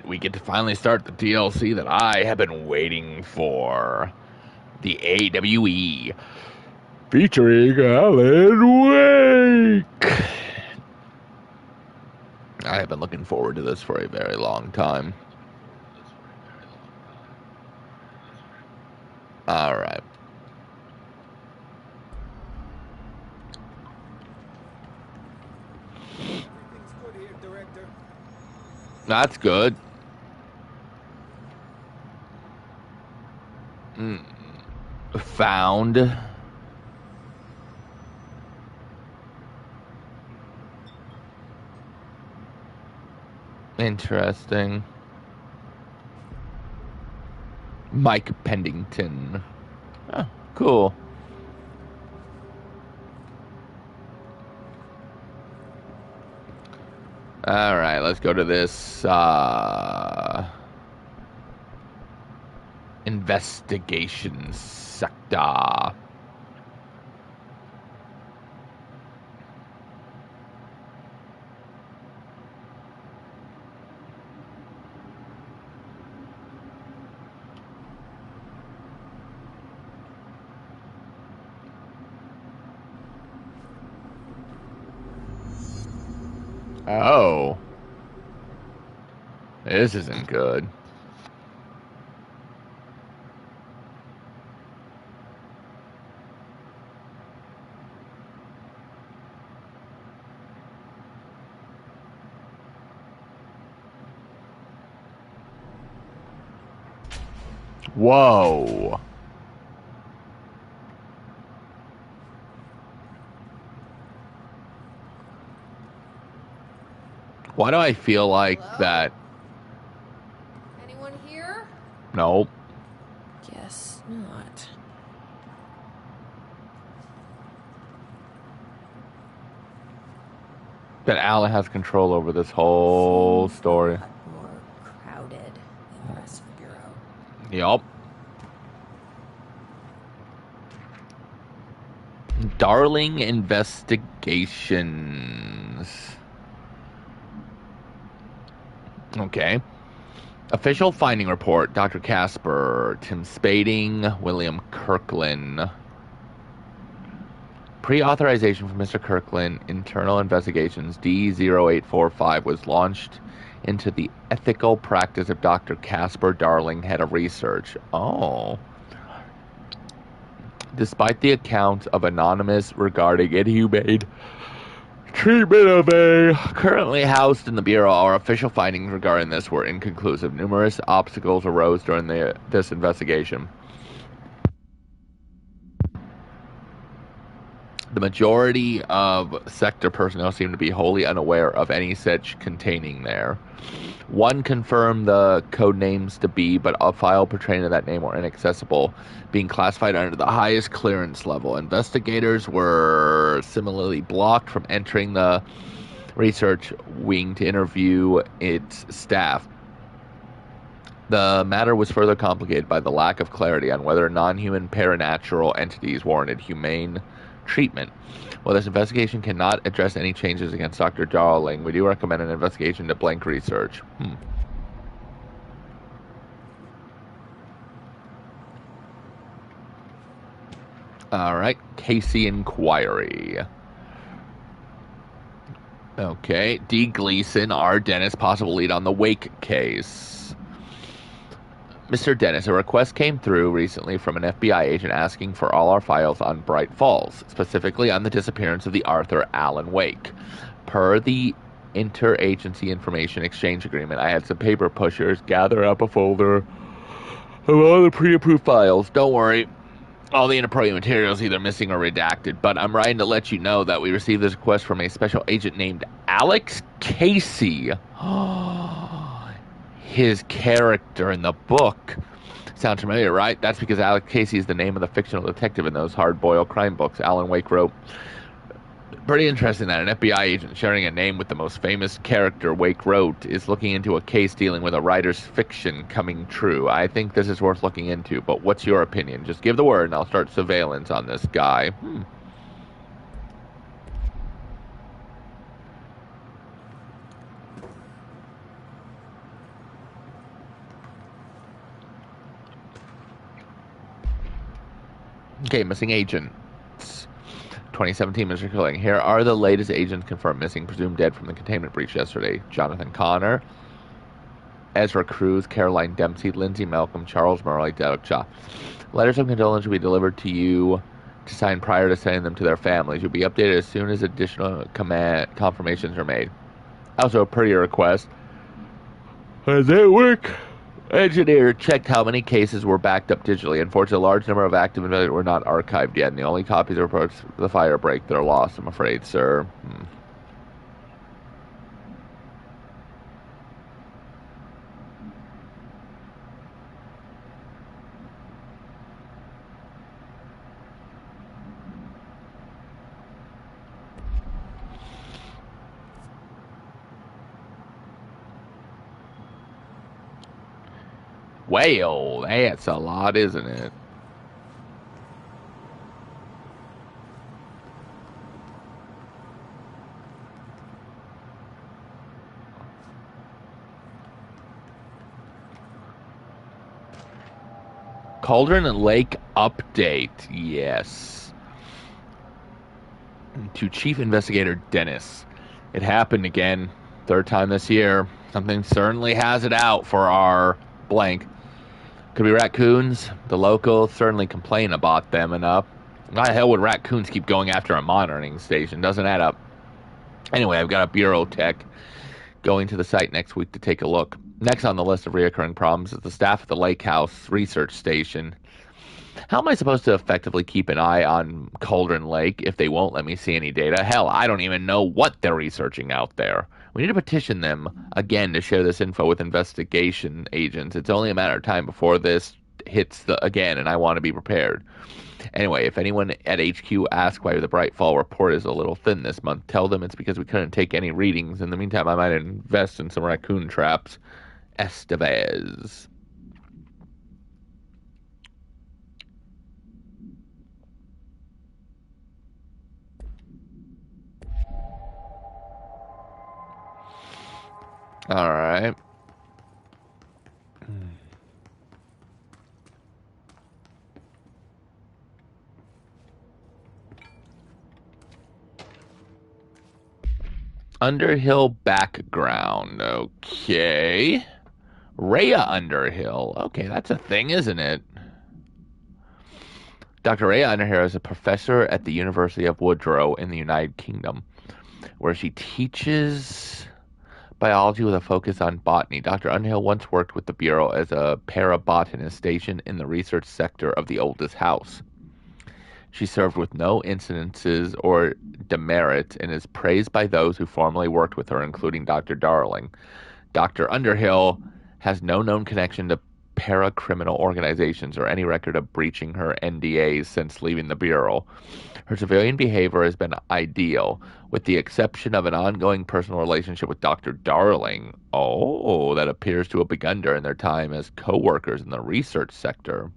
we get to finally start the DLC that I have been waiting for. The AWE. Featuring Alan Wake. I have been looking forward to this for a very long time. Alright. Everything's good here, Director. That's good. Found. Interesting. Mike Pendington. Oh, cool. Alright, let's go to this investigation sector. Oh. This isn't good. Whoa. Why do I feel like that? Anyone here? Nope. Guess not. That Alan has control over this whole story. More crowded than the rest of the bureau. Yup. Darling Investigations. Okay. Official finding report. Dr. Casper, Tim Spading, William Kirkland. Pre-authorization from Mr. Kirkland. Internal investigations D0845 was launched into the ethical practice of Dr. Casper Darling, head of research. Oh. Despite the account of Anonymous regarding inhumane treatment of a currently housed in the Bureau, our official findings regarding this were inconclusive. Numerous obstacles arose during this investigation. The majority of sector personnel seem to be wholly unaware of any such containing there. One confirmed the code names to be, but a file pertaining to that name were inaccessible, being classified under the highest clearance level. Investigators were similarly blocked from entering the research wing to interview its staff. The matter was further complicated by the lack of clarity on whether non-human paranatural entities warranted humane treatment. While this investigation cannot address any changes against Dr. Darling, we do recommend an investigation to blank research. Alright, Casey Inquiry. Okay, D. Gleason, R. Dennis, possible lead on the Wake case. Mr. Dennis, a request came through recently from an FBI agent asking for all our files on Bright Falls, specifically on the disappearance of the Arthur Allen Wake. Per the Interagency Information Exchange Agreement, I had some paper pushers gather up a folder of all the pre-approved files. Don't worry, all the inappropriate material is either missing or redacted, but I'm writing to let you know that we received this request from a special agent named Alex Casey. His character in the book. Sound familiar, right? That's because Alex Casey is the name of the fictional detective in those hard-boiled crime books Alan Wake wrote. Pretty interesting that an FBI agent sharing a name with the most famous character Wake wrote is looking into a case dealing with a writer's fiction coming true. I think this is worth looking into, but what's your opinion? Just give the word and I'll start surveillance on this guy. Okay, missing agents. 2017 Mr. Killing. Here are the latest agents confirmed missing, presumed dead from the containment breach yesterday. Jonathan Connor, Ezra Cruz, Caroline Dempsey, Lindsay Malcolm, Charles Murray, Derek Shaw. Letters of condolence will be delivered to you to sign prior to sending them to their families. You'll be updated as soon as additional confirmations are made. Also, per your request, has that work? Engineer checked how many cases were backed up digitally. Unfortunately, a large number of active investigators were not archived yet, and the only copies of reports of the fire break that are lost, I'm afraid, sir. Well, that's a lot, isn't it? Cauldron Lake update, yes. To Chief Investigator Dennis. It happened again. Third time this year. Something certainly has it out for our blank. Could be raccoons. The locals certainly complain about them enough. Why the hell would raccoons keep going after a monitoring station? Doesn't add up. Anyway, I've got a bureau tech going to the site next week to take a look. Next on the list of reoccurring problems is the staff at the Lake House Research Station. How am I supposed to effectively keep an eye on Cauldron Lake if they won't let me see any data? Hell, I don't even know what they're researching out there. We need to petition them again to share this info with investigation agents. It's only a matter of time before this hits again, and I want to be prepared. Anyway, if anyone at HQ asks why the Brightfall report is a little thin this month, tell them it's because we couldn't take any readings. In the meantime, I might invest in some raccoon traps. Estevez. All right. Underhill background. Okay. Rhea Underhill. Okay, that's a thing, isn't it? Dr. Rhea Underhill is a professor at the University of Woodrow in the United Kingdom, where she teaches biology with a focus on botany. Dr. Underhill once worked with the Bureau as a parabotanist stationed in the research sector of the oldest house. She served with no incidences or demerits and is praised by those who formerly worked with her, including Dr. Darling. Dr. Underhill has no known connection to para-criminal organizations or any record of breaching her NDAs since leaving the Bureau. Her civilian behavior has been ideal, with the exception of an ongoing personal relationship with Dr. Darling. Oh, that appears to have begun during their time as co-workers in the research sector,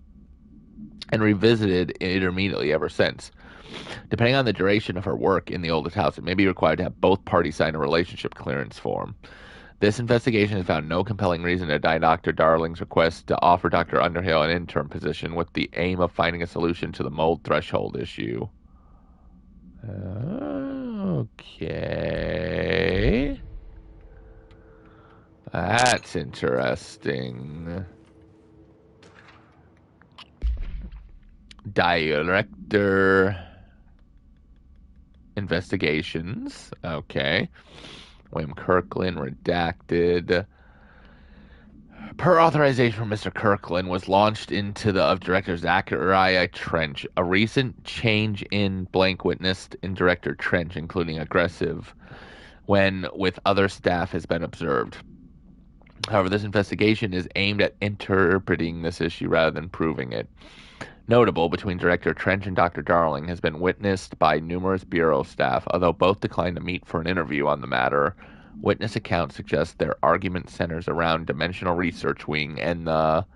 and revisited intermittently ever since. Depending on the duration of her work in the oldest house, it may be required to have both parties sign a relationship clearance form. This investigation has found no compelling reason to deny Dr. Darling's request to offer Dr. Underhill an interim position with the aim of finding a solution to the mold threshold issue. Okay. That's interesting. Director Investigations. Okay. William Kirkland, redacted. Per authorization from Mr. Kirkland, was launched into the of Director Zachariah Trench. A recent change in blank witnessed in Director Trench, including aggressive when with other staff, has been observed. However, this investigation is aimed at interpreting this issue rather than proving it. Notable between Director Trench and Dr. Darling has been witnessed by numerous Bureau staff, although both declined to meet for an interview on the matter. Witness accounts suggest their argument centers around Dimensional Research Wing and the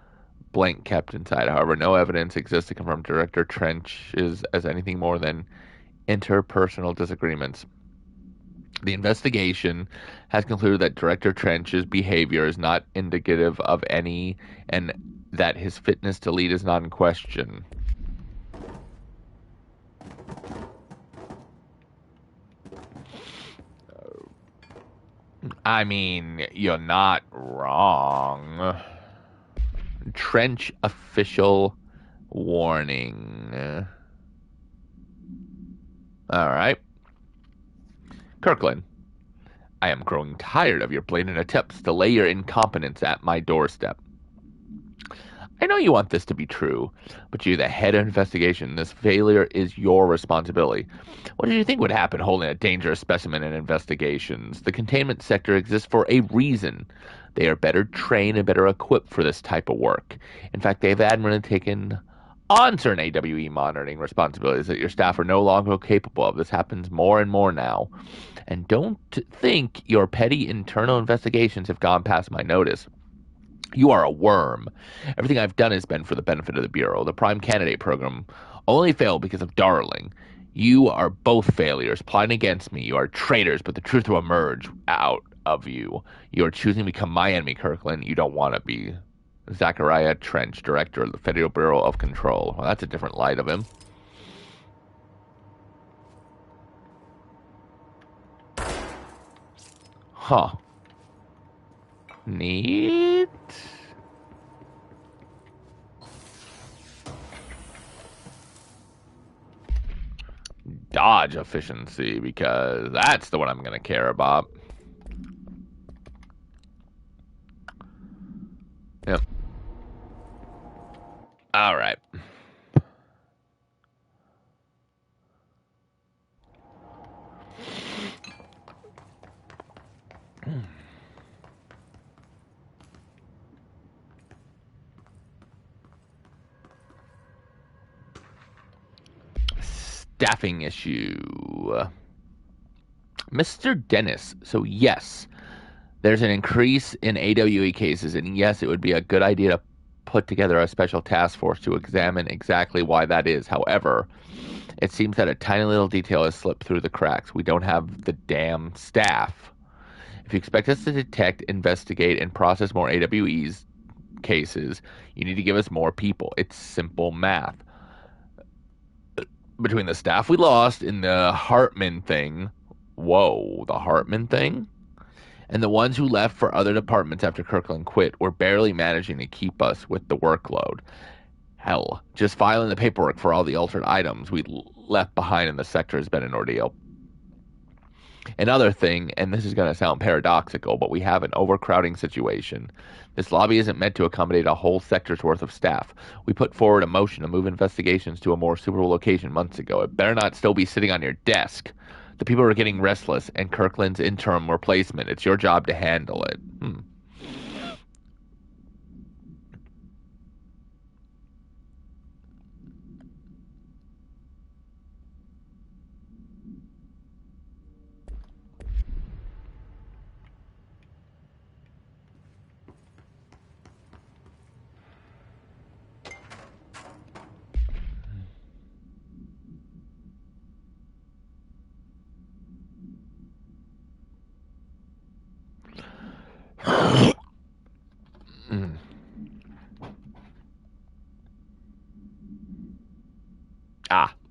blank kept inside. However, no evidence exists to confirm Director Trench is as anything more than interpersonal disagreements. The investigation has concluded that Director Trench's behavior is not indicative of any, and that his fitness to lead is not in question. I mean, you're not wrong. Trench official warning. All right. Kirkland, I am growing tired of your blatant attempts to lay your incompetence at my doorstep. I know you want this to be true, but you're the head of investigation. This failure is your responsibility. What did you think would happen holding a dangerous specimen in investigations? The containment sector exists for a reason. They are better trained and better equipped for this type of work. In fact, they've admirably taken on certain AWE monitoring responsibilities that your staff are no longer capable of. This happens more and more now. And don't think your petty internal investigations have gone past my notice. You are a worm. Everything I've done has been for the benefit of the Bureau. The Prime Candidate program only failed because of Darling. You are both failures, plotting against me. You are traitors, but the truth will emerge out of you. You are choosing to become my enemy, Kirkland. You don't want to be. Zachariah Trench, Director of the Federal Bureau of Control. Well, that's a different light of him. Huh. Neat. Dodge efficiency, because that's the one I'm going to care about. Yep. All right. Staffing issue. Mr. Dennis, so yes, there's an increase in AWE cases, and yes, it would be a good idea to put together a special task force to examine exactly why that is. However, it seems that a tiny little detail has slipped through the cracks. We don't have the damn staff. If you expect us to detect, investigate, and process more AWE's cases, you need to give us more people. It's simple math. Between the staff we lost in the Hartman thing, whoa, the Hartman thing, and the ones who left for other departments after Kirkland quit, we're barely managing to keep us with the workload. Hell, just filing the paperwork for all the altered items we left behind in the sector has been an ordeal. Another thing, and this is going to sound paradoxical, but we have an overcrowding situation. This lobby isn't meant to accommodate a whole sector's worth of staff. We put forward a motion to move investigations to a more suitable location months ago. It better not still be sitting on your desk. The people are getting restless, and Kirkland's interim replacement. It's your job to handle it.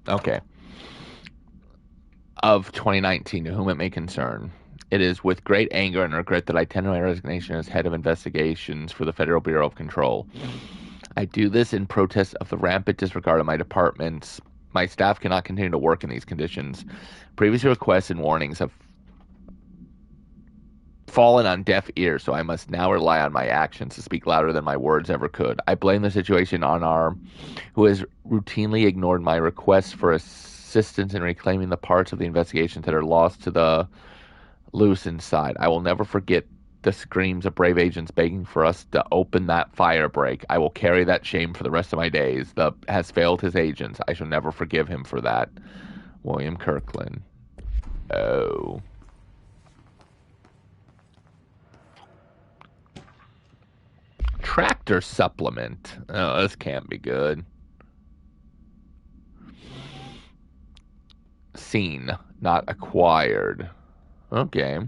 Okay. Of 2019, to whom it may concern. It is with great anger and regret that I tender my resignation as head of investigations for the Federal Bureau of Control. I do this in protest of the rampant disregard of my departments. My staff cannot continue to work in these conditions. Previous requests and warnings have fallen on deaf ears, so I must now rely on my actions to speak louder than my words ever could. I blame the situation on R, who has routinely ignored my requests for assistance in reclaiming the parts of the investigations that are lost to the loose inside. I will never forget the screams of brave agents begging for us to open that fire break. I will carry that shame for the rest of my days. The has failed his agents. I shall never forgive him for that. William Kirkland. Oh. Tractor supplement. Oh, this can't be good. Seen, not acquired. Okay.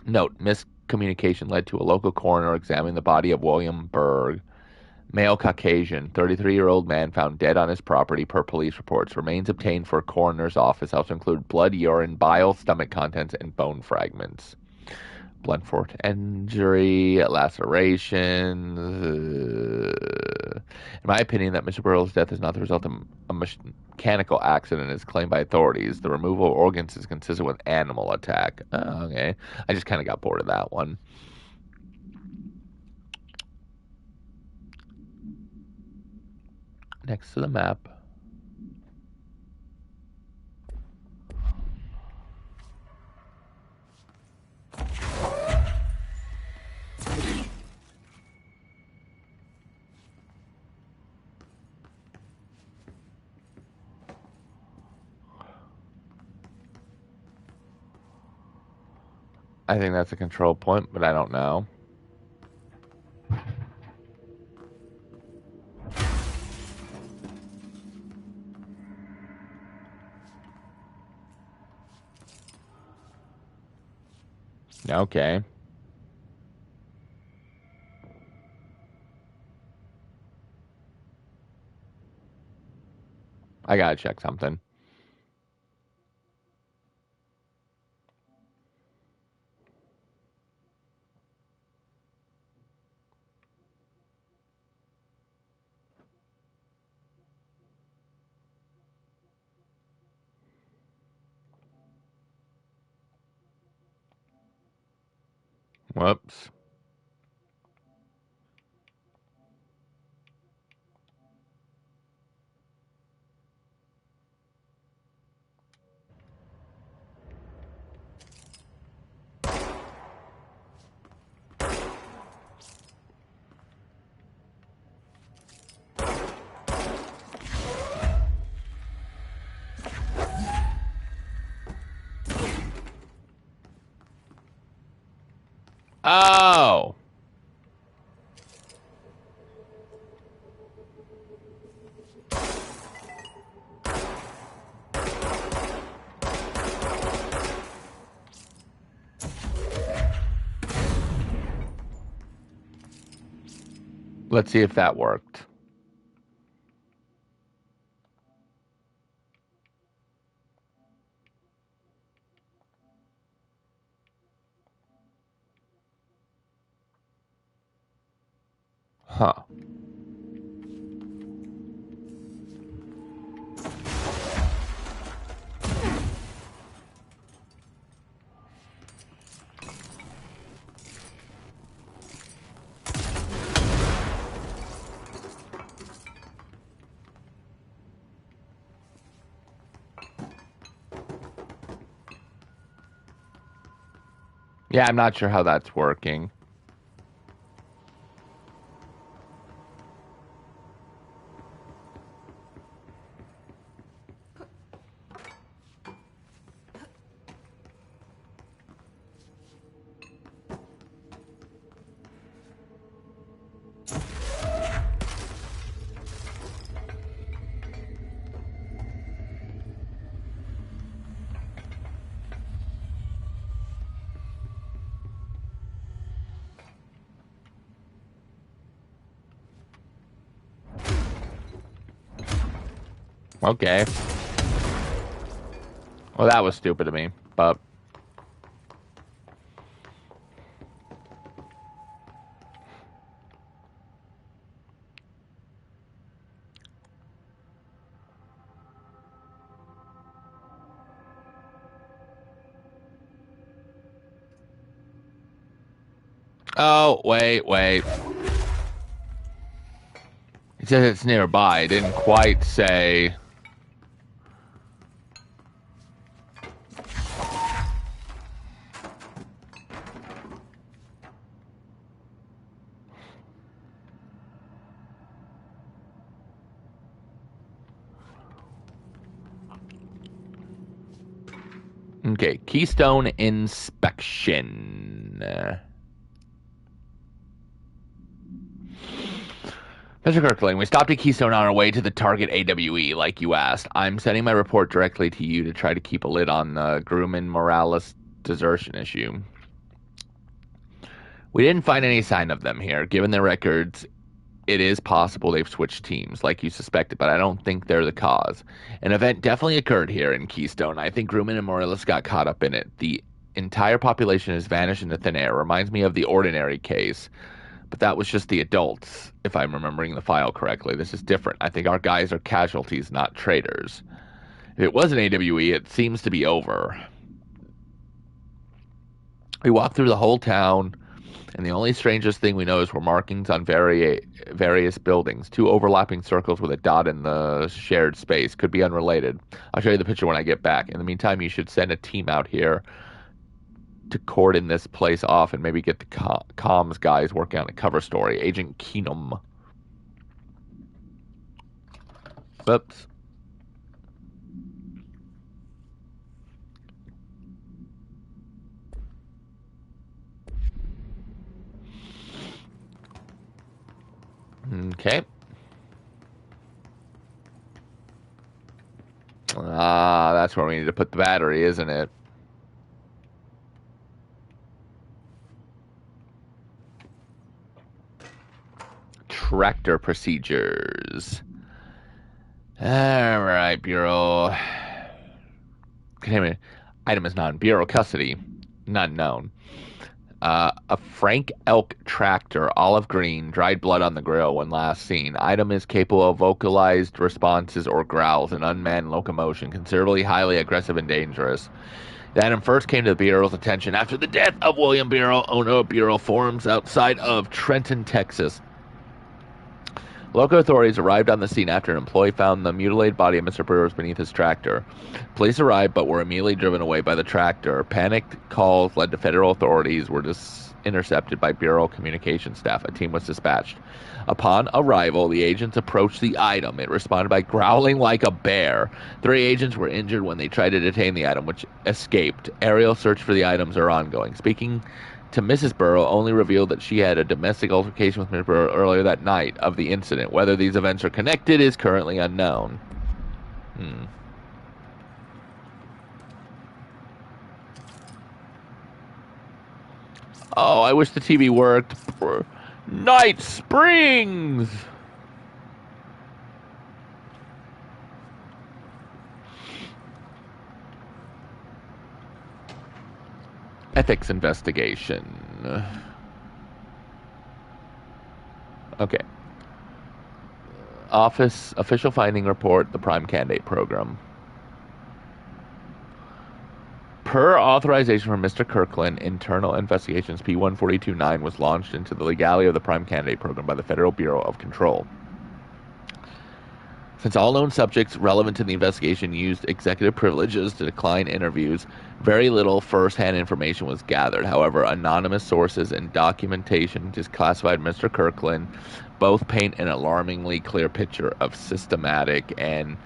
Note, miscommunication led to a local coroner examining the body of William Berg. Male Caucasian, 33-year-old man found dead on his property per police reports. Remains obtained for coroner's office also include blood, urine, bile, stomach contents, and bone fragments. Blunt force injury, lacerations. In my opinion, that Mr. Burrell's death is not the result of a mechanical accident as claimed by authorities. The removal of organs is consistent with animal attack. Oh, okay. I just kind of got bored of that one. Next to the map. I think that's a control point, but I don't know. Okay. I gotta check something. Whoops. Oh! Let's see if that worked. Huh. Yeah, I'm not sure how that's working. Okay. Well, that was stupid of me, but... Oh, wait. It says it's nearby. It didn't quite say... Okay, Keystone Inspection. Mr. Kirkland, we stopped at Keystone on our way to the target AWE, like you asked. I'm sending my report directly to you to try to keep a lid on the Grumman Morales desertion issue. We didn't find any sign of them here. Given their records, it is possible they've switched teams, like you suspected, but I don't think they're the cause. An event definitely occurred here in Keystone. I think Grumman and Morales got caught up in it. The entire population has vanished into thin air. Reminds me of the Ordinary case. But that was just the adults, if I'm remembering the file correctly. This is different. I think our guys are casualties, not traitors. If it was an AWE, it seems to be over. We walked through the whole town, and the only strangest thing we noticed were markings on various buildings. 2 overlapping circles with a dot in the shared space. Could be unrelated. I'll show you the picture when I get back. In the meantime, you should send a team out here to cordon this place off and maybe get the comms guys working on a cover story. Agent Keenum. Whoops. Okay. Ah, that's where we need to put the battery, isn't it? Tractor procedures. Alright, Bureau. Item is not in Bureau custody. None known. A Frank Elk tractor, olive green, dried blood on the grill when last seen. Item is capable of vocalized responses or growls and unmanned locomotion, considerably highly aggressive and dangerous. The item first came to the Bureau's attention after the death of William Bureau, owner of Bureau Farms outside of Trenton, Texas. Local authorities arrived on the scene after an employee found the mutilated body of Mr. Burroughs beneath his tractor. Police arrived but were immediately driven away by the tractor. Panicked calls led to federal authorities were intercepted by Bureau communication staff. A team was dispatched. Upon arrival, the agents approached the item. It responded by growling like a bear. 3 agents were injured when they tried to detain the item, which escaped. Aerial search for the items are ongoing. Speaking to Mrs. Burrow only revealed that she had a domestic altercation with Mr. Burrow earlier that night of the incident. Whether these events are connected is currently unknown. Oh, I wish the TV worked. Night Springs! Ethics investigation. Okay. Office official finding report, the Prime Candidate Program. Per authorization from Mr. Kirkland, internal investigations P-1429 was launched into the legality of the Prime Candidate Program by the Federal Bureau of Control. Since all known subjects relevant to the investigation used executive privileges to decline interviews, very little first-hand information was gathered. However, anonymous sources and documentation disclassified Mr. Kirkland both paint an alarmingly clear picture of systematic and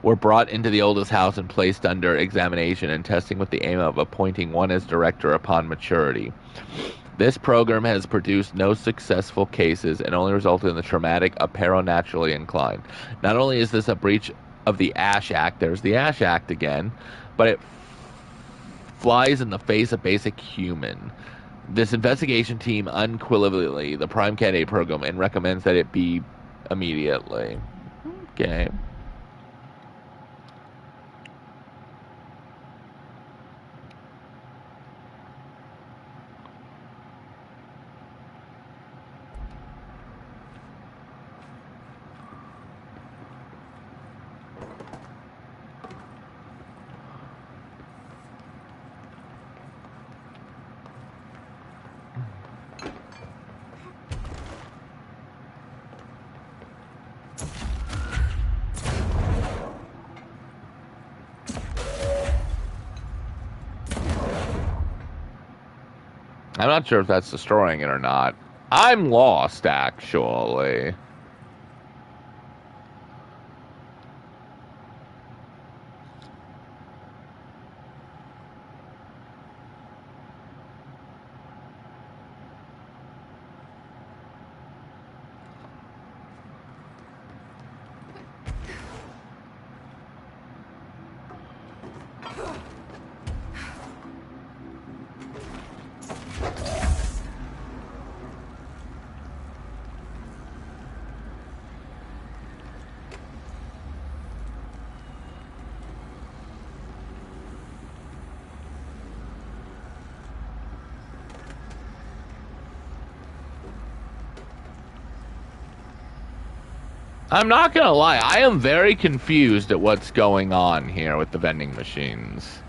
were brought into the oldest house and placed under examination and testing with the aim of appointing one as director upon maturity. This program has produced no successful cases and only resulted in the traumatic apero-naturally inclined. Not only is this a breach of the Ash Act, there's the Ash Act again, but it flies in the face of basic human. This investigation team unequivocally the Prime Candidate Program and recommends that it be immediately. Okay. I'm not sure if that's destroying it or not. I'm lost, actually. I'm not gonna lie, I am very confused at what's going on here with the vending machines.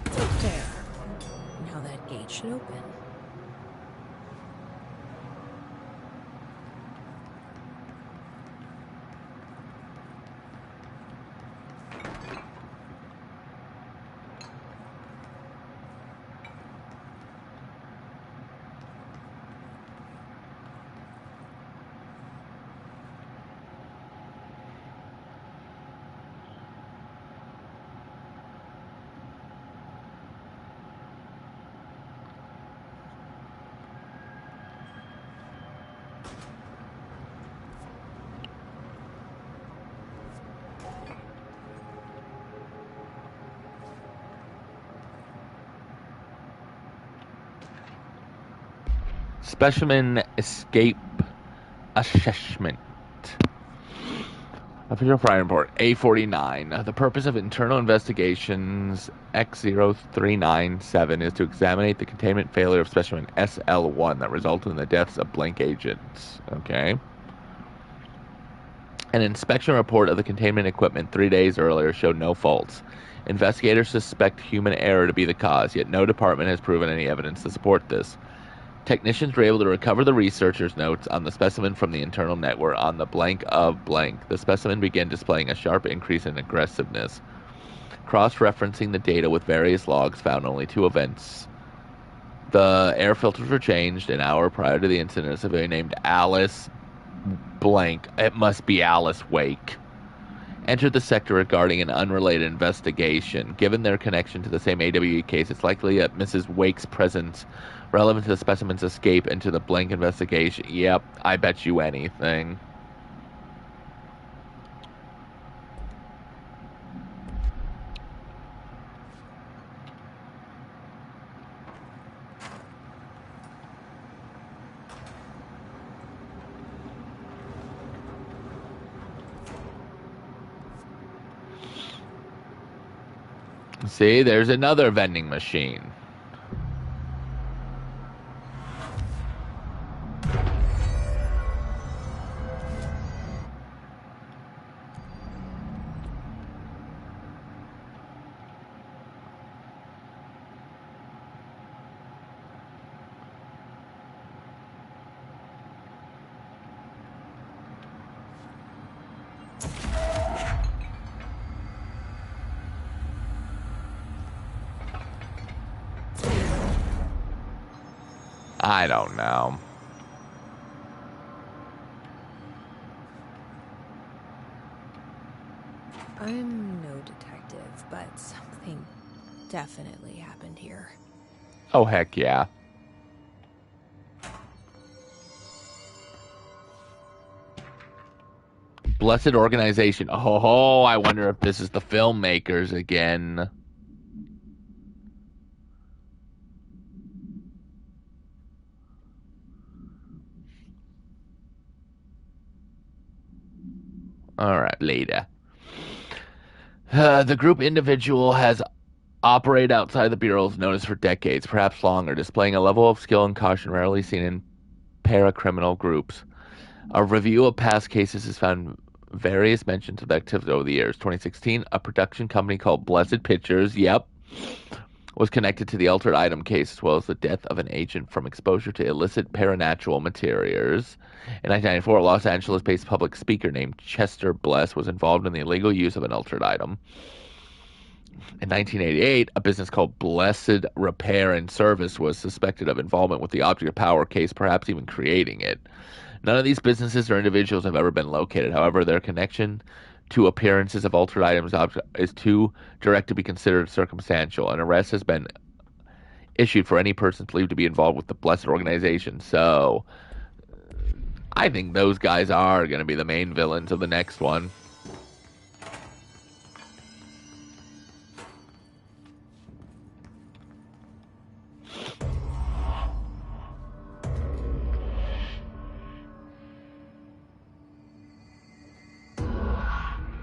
There. Now that gate should open. Specimen escape assessment. Official Friday report A49. The purpose of internal investigations X0397 is to examine the containment failure of specimen SL1 that resulted in the deaths of blank agents. Okay. An inspection report of the containment equipment 3 days earlier showed no faults. Investigators suspect human error to be the cause, yet no department has proven any evidence to support this. Technicians were able to recover the researcher's notes on the specimen from the internal network on the blank of blank. The specimen began displaying a sharp increase in aggressiveness. Cross-referencing the data with various logs found only 2 events. The air filters were changed an hour prior to the incident. A civilian named Alice blank, it must be Alice Wake, entered the sector regarding an unrelated investigation. Given their connection to the same AWE case, it's likely that Mrs. Wake's presence relevant to the specimen's escape into the blank investigation. Yep, I bet you anything. See, there's another vending machine. I don't know. I'm no detective, but something definitely happened here. Oh, heck yeah. Blessed Organization. Oh, I wonder if this is the filmmakers again. All right, later. The group individual has operated outside the Bureau's notice for decades, perhaps longer, displaying a level of skill and caution rarely seen in paracriminal groups. A review of past cases has found various mentions of activity over the years. 2016, a production company called Blessed Pictures, yep, was connected to the altered item case, as well as the death of an agent from exposure to illicit paranatural materials. In 1994, a Los Angeles-based public speaker named Chester Bless was involved in the illegal use of an altered item. In 1988, a business called Blessed Repair and Service was suspected of involvement with the object of power case, perhaps even creating it. None of these businesses or individuals have ever been located. However, their connection to appearances of altered items is too direct to be considered circumstantial. An arrest has been issued for any person believed to be involved with the Blessed Organization. So, I think those guys are going to be the main villains of the next one.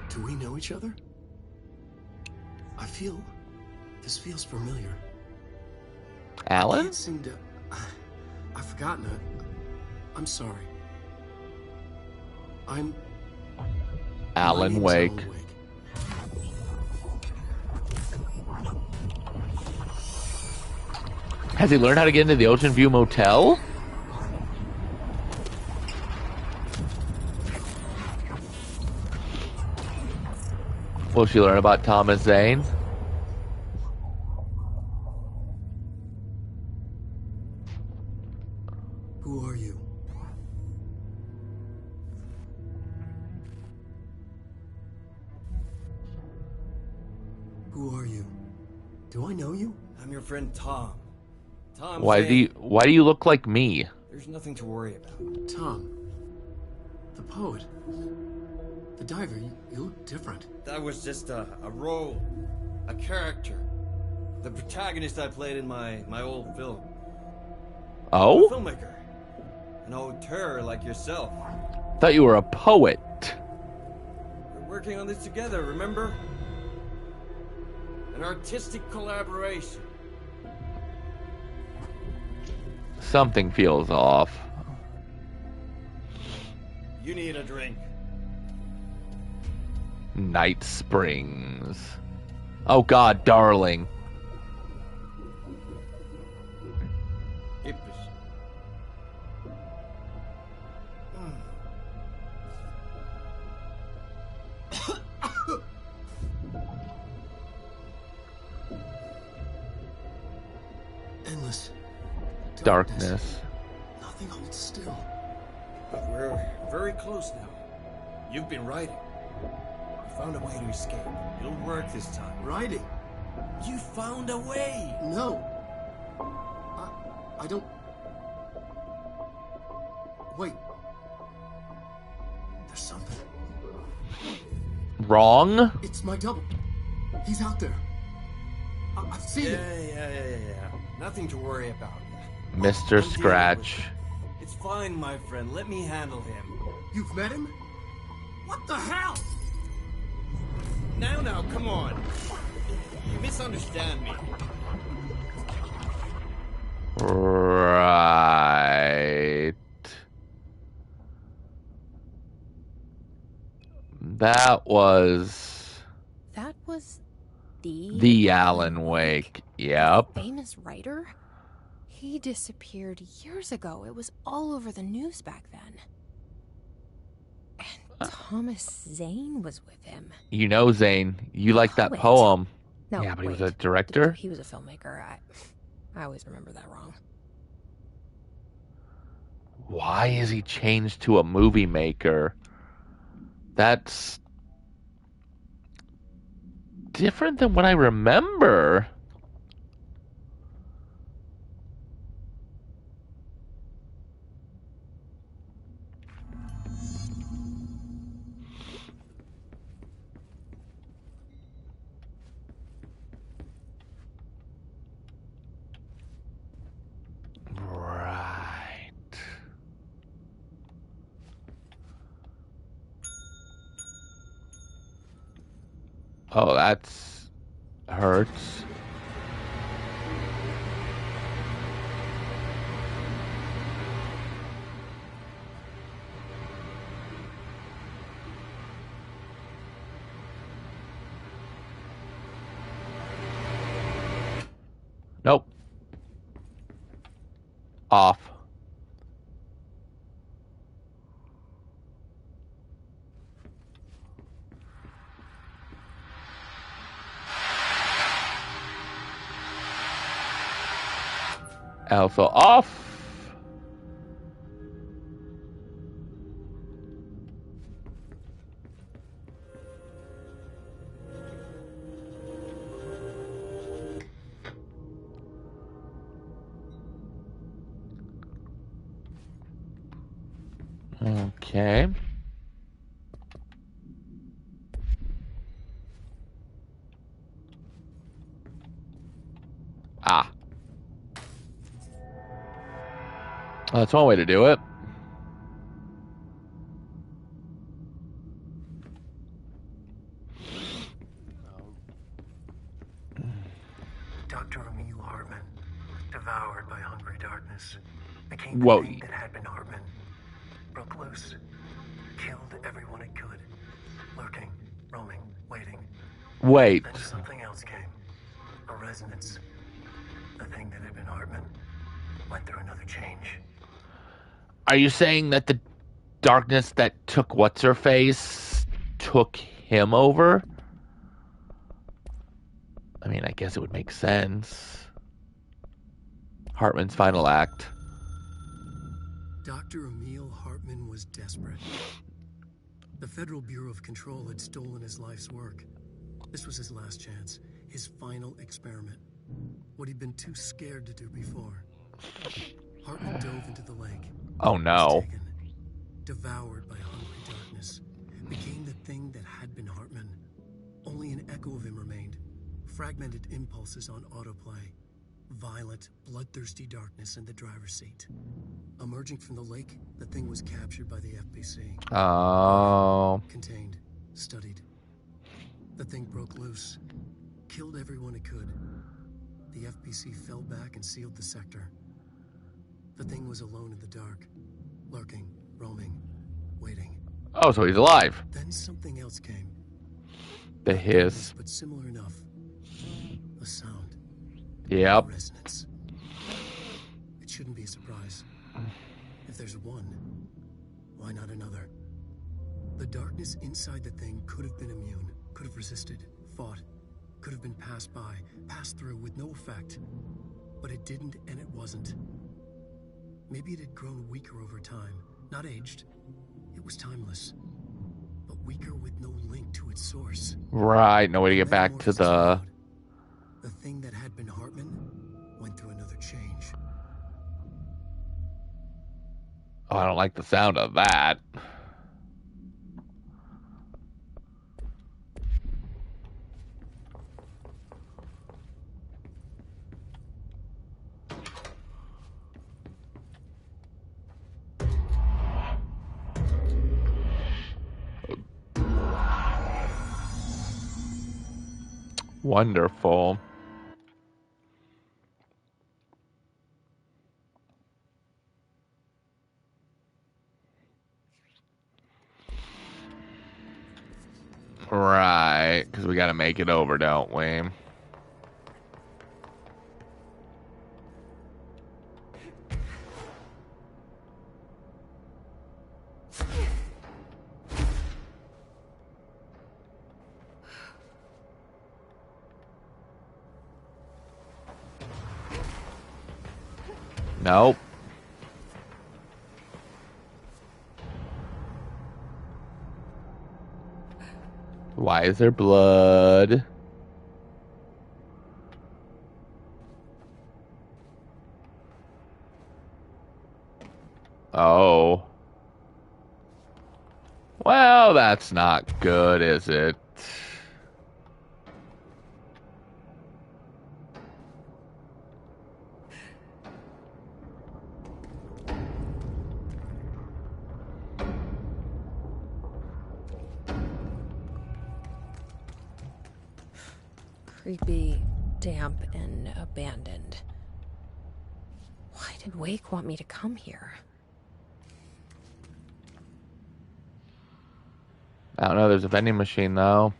Do we know each other? This feels familiar. I Alan? can't seem to... I've forgotten it. I'm sorry. My Alan name's Wake. Alan Wake. Has he learned how to get into the Ocean View Motel? Will she learn about Thomas Zane? Who are you? Who are you? Do I know you? I'm your friend Tom. Tom Why Zane. do you look like me? There's nothing to worry about. Tom. The poet. The diver. You look different. That was just a role. A character. The protagonist I played in my old film. I'm a Oh? filmmaker. An auteur like yourself. Thought you were a poet. We're working on this together, remember? An artistic collaboration. Something feels off. You need a drink. Night Springs. Oh God, darling. Yippish. Endless. Darkness. Nothing holds still. But we're very close now. You've been writing. You found a way to escape. It'll work this time. Writing. You found a way! No. I don't... Wait. There's something. Wrong? It's my double. He's out there. I've seen it. Yeah. Nothing to worry about. Mr. I'm Scratch. dealing with it. It's fine, my friend. Let me handle him. You've met him? What the hell? Now, come on. You misunderstand me. Right. That was the Alan Wake. Yep. Famous writer? He disappeared years ago. It was all over the news back then. And Thomas Zane was with him. You know, Zane, you like that Poet. poem. No, Yeah, but he was wait. a director? He was a filmmaker. I always remember that wrong. Why is he changed to a movie maker? That's different than what I remember. Right. Oh, that's hurts. Nope. Off. Also off. Okay. Ah. Well, that's one way to do it. Dr. Emil Hartman, devoured by hungry darkness. Became the Whoa. thing that had been Hartman. Broke loose. Killed everyone it could. Lurking, roaming, waiting. Wait. Then something else came. A resonance. The thing that had been Hartman went through another change. Are you saying that the darkness that took what's-her-face took him over? I mean, I guess it would make sense. Hartman's final act. Dr. Emil Hartman was desperate. The Federal Bureau of Control had stolen his life's work. This was his last chance, his final experiment. What he'd been too scared to do before. Hartman dove into the lake. Oh no. Was taken, devoured by hungry darkness. Became the thing that had been Hartman. Only an echo of him remained. Fragmented impulses on autoplay. Violent, bloodthirsty darkness in the driver's seat. Emerging from the lake, the thing was captured by the FBC. Oh. Contained, studied. The thing broke loose. Killed everyone it could. The FBC fell back and sealed the sector. The thing was alone in the dark. Lurking, roaming, waiting. Oh, so he's alive. Then something else came. The hiss. But similar enough. A sound. Yep. A resonance. It shouldn't be a surprise. If there's one, why not another? The darkness inside the thing could have been immune, could have resisted, fought, could have been passed by, passed through with no effect. But it didn't, and it wasn't. Maybe it had grown weaker over time, not aged. It was timeless, but weaker with no link to its source. Right, no way to get back to the... The thing that had been Hartman went through another change. Oh, I don't like the sound of that. Wonderful. Right, because we got to make it over, don't we? Nope. Why is there blood? Oh. Well, that's not good, is it? Creepy, damp, and abandoned. Why did Wake want me to come here? I don't know, there's a vending machine, though.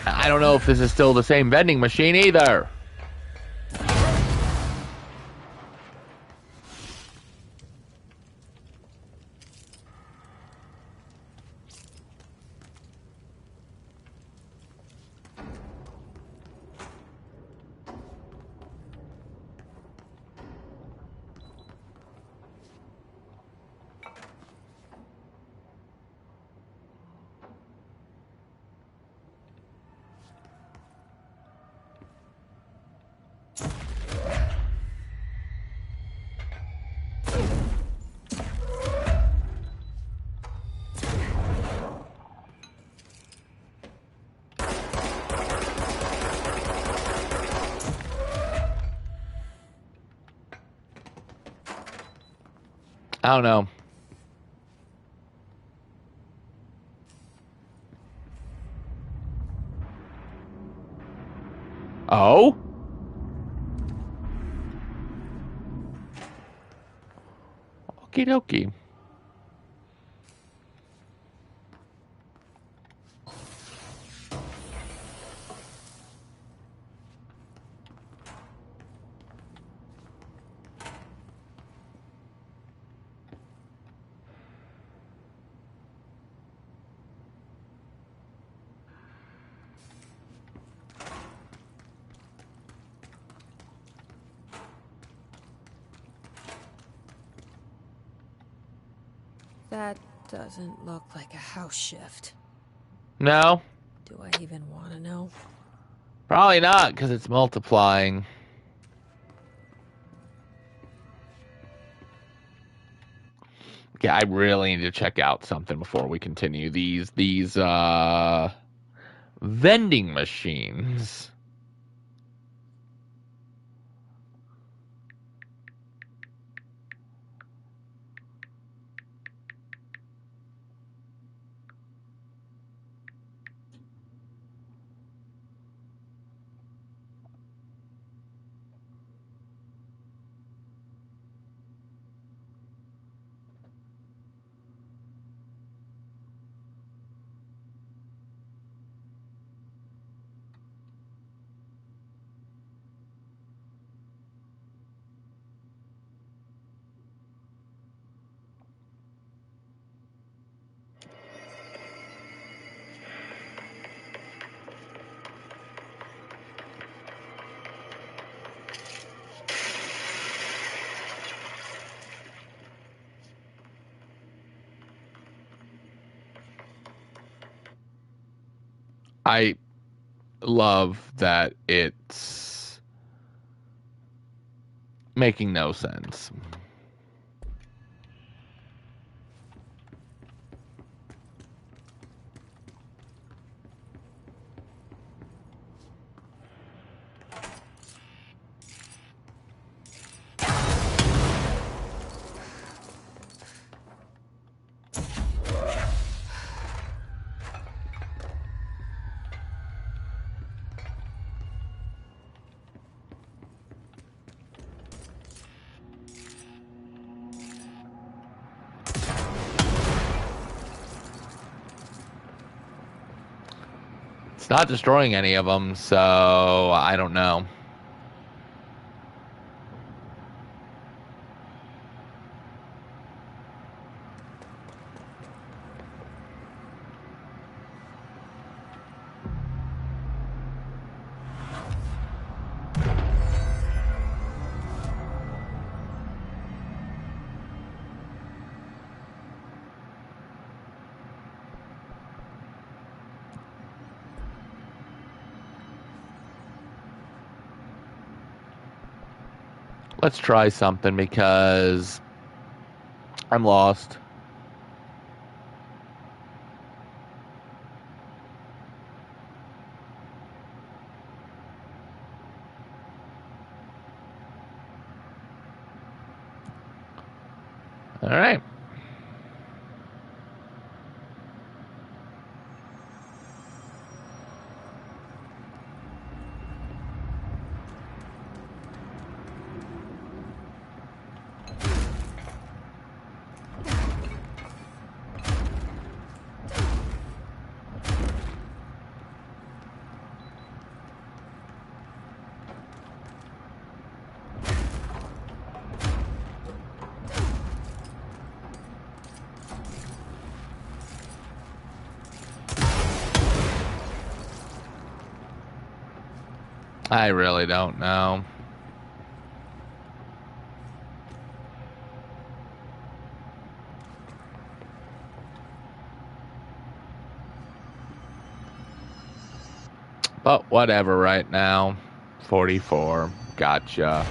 I don't know if this is still the same vending machine, either. I don't know. Oh? Okie dokie. That doesn't look like a house shift. No? Do I even want to know? Probably not, because it's multiplying. Yeah, I really need to check out something before we continue. These vending machines. I love that it's making no sense. It's not destroying any of them, so I don't know. Let's try something because I'm lost. All right. I really don't know. But whatever right now. 44. Gotcha.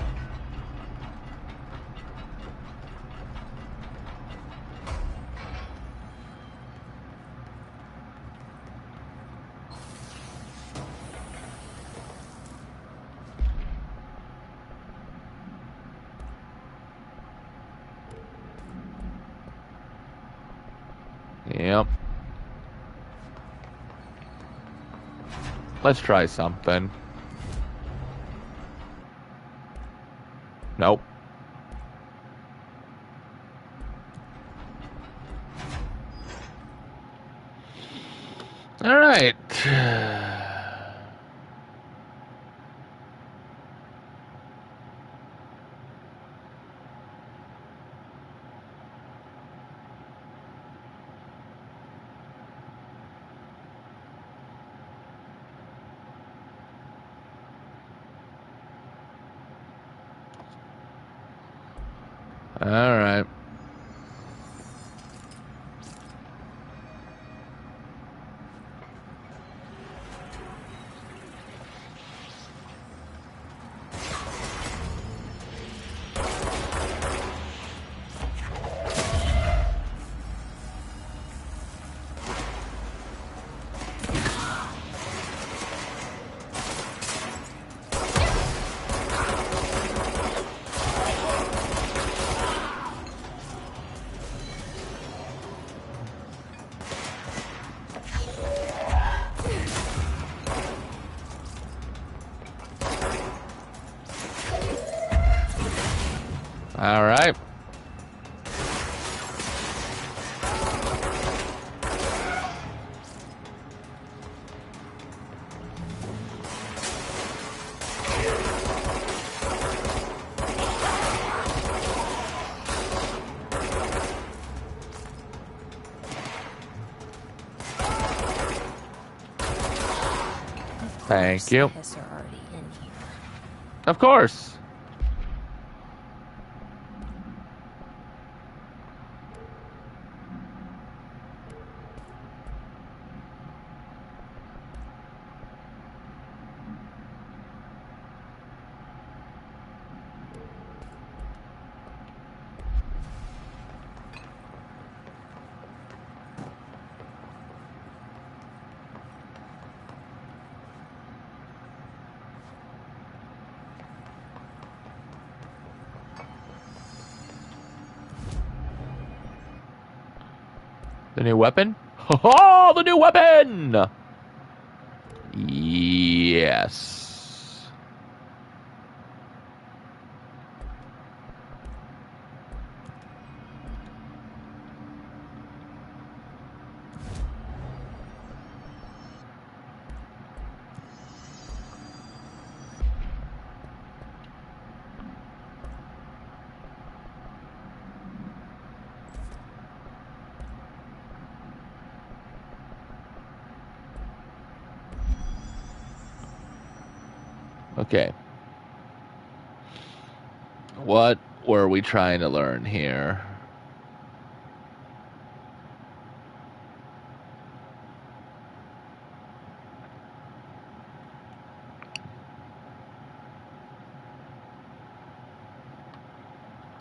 Yep. Let's try something. Nope. All right. All right. All right. Thank you. Hiss are already in here. Of course. The new weapon? Oh, the new weapon! Yes. Okay. What were we trying to learn here?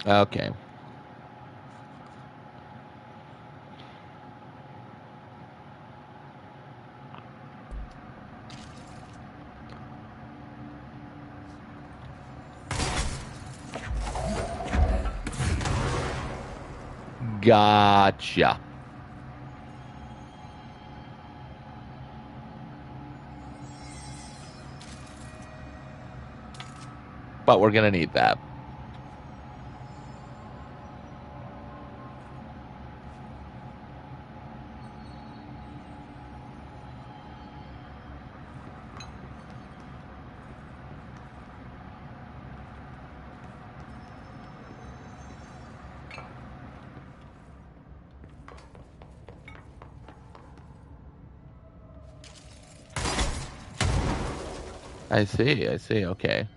Okay. Gotcha. But we're gonna need that. I see, okay.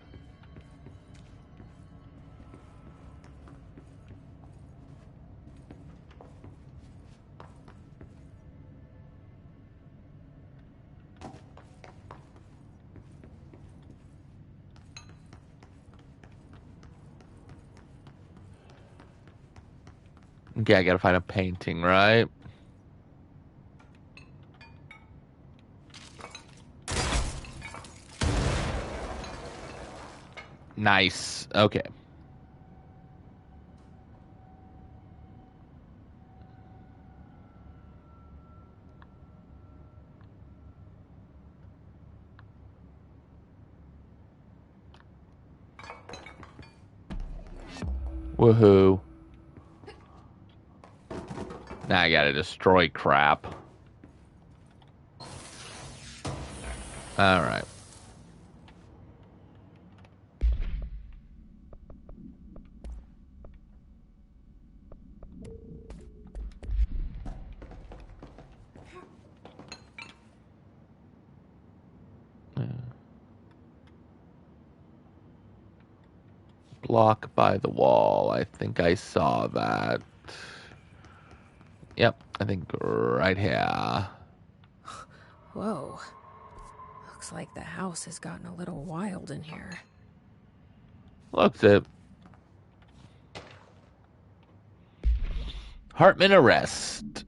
Okay, I gotta find a painting, right? Nice. Okay. Woohoo. Now I gotta destroy crap. Alright. Block by the wall. I think I saw that. Yep, I think right here. Whoa. Looks like the house has gotten a little wild in here. Looks it. Hartman arrest.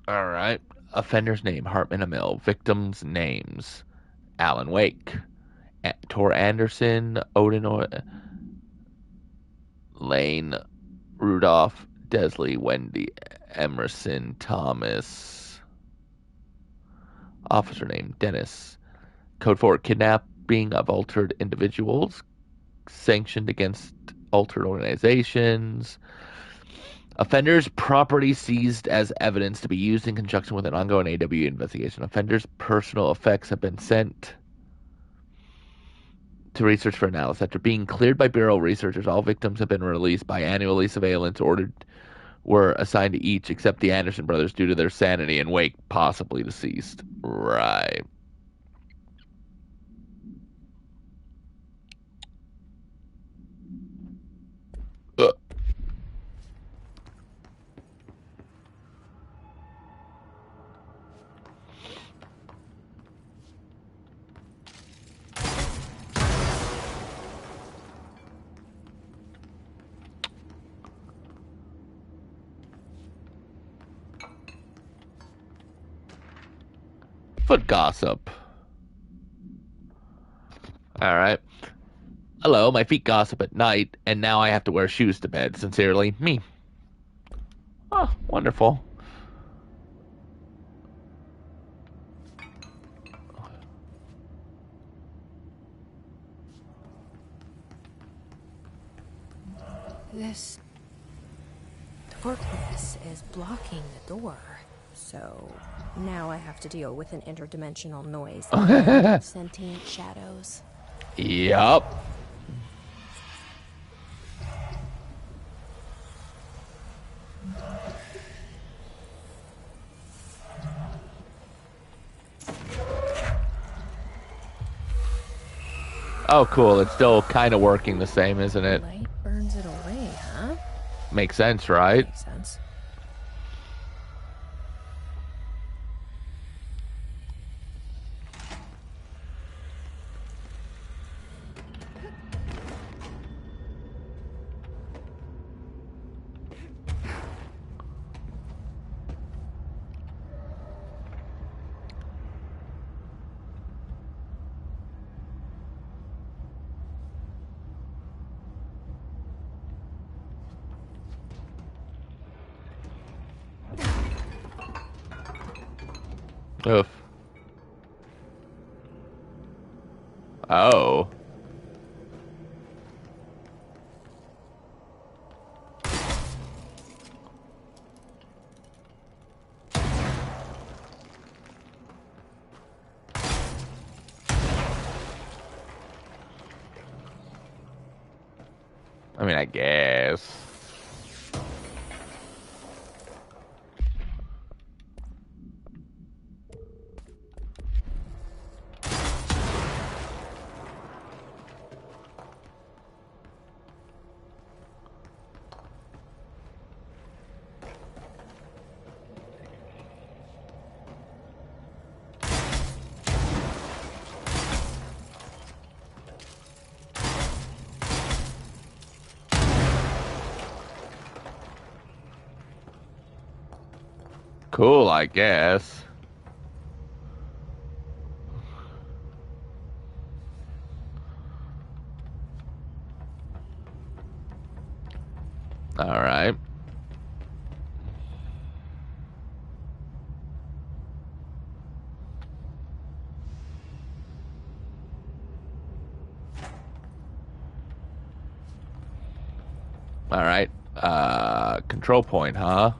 Alright. Offender's name, Hartman Amil. Victims' names, Alan Wake, Tor Anderson, Odin Lane, Rudolph, Desley, Wendy, Emerson, Thomas. Officer name, Dennis. Code for kidnapping of altered individuals. Sanctioned against altered organizations. Offenders' property seized as evidence to be used in conjunction with an ongoing AW investigation. Offenders' personal effects have been sent to research for analysis. After being cleared by Bureau researchers, all victims have been released by annually surveillance ordered were assigned to each except the Anderson brothers due to their sanity and Wake possibly deceased. Right. Foot gossip. Alright. Hello, my feet gossip at night, and now I have to wear shoes to bed. Sincerely, me. Oh, wonderful. This darkness is blocking the door. So now I have to deal with an interdimensional noise and sentient shadows. Yup. Oh, cool. It's still kind of working the same, isn't it? Light burns it away, huh? Makes sense, right? Makes sense. Oof. Oh. I mean, I guess. Cool, I guess. All right. All right. Control point, huh?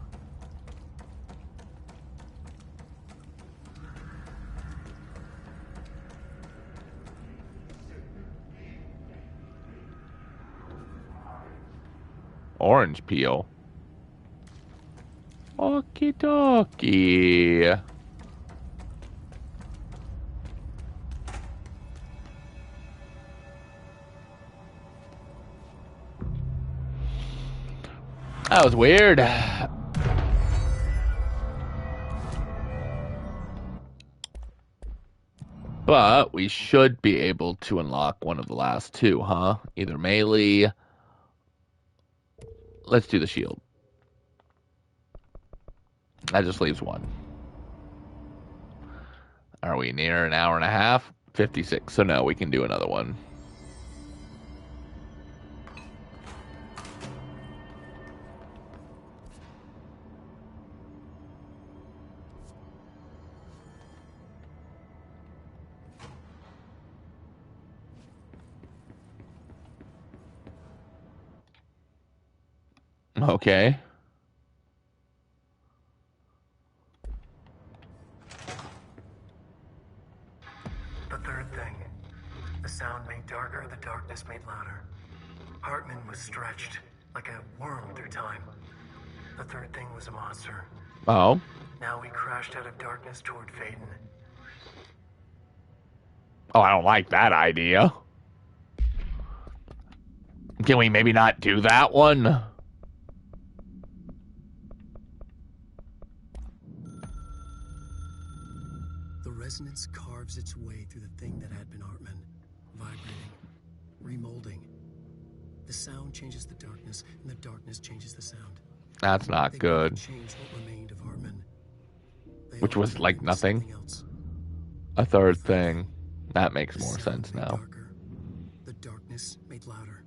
Orange peel. Okie dokie. That was weird. But we should be able to unlock one of the last two, huh? Either melee. Let's do the shield. That just leaves one. Are we near an hour and a half? 56. So no, we can do another one. Okay. The third thing. The sound made darker, the darkness made louder. Hartman was stretched, like a worm through time. The third thing was a monster. Oh. Now we crashed out of darkness toward Phaeton. Oh, I don't like that idea. Can we maybe not do that one? The resonance carves its way through the thing that had been Hartman, vibrating, remolding. The sound changes the darkness, and the darkness changes the sound. That's not They good. changed what remained of Hartman. They Which all was turned like into nothing. something else. A third thing. That makes The more sound sense made now. darker. The darkness made louder.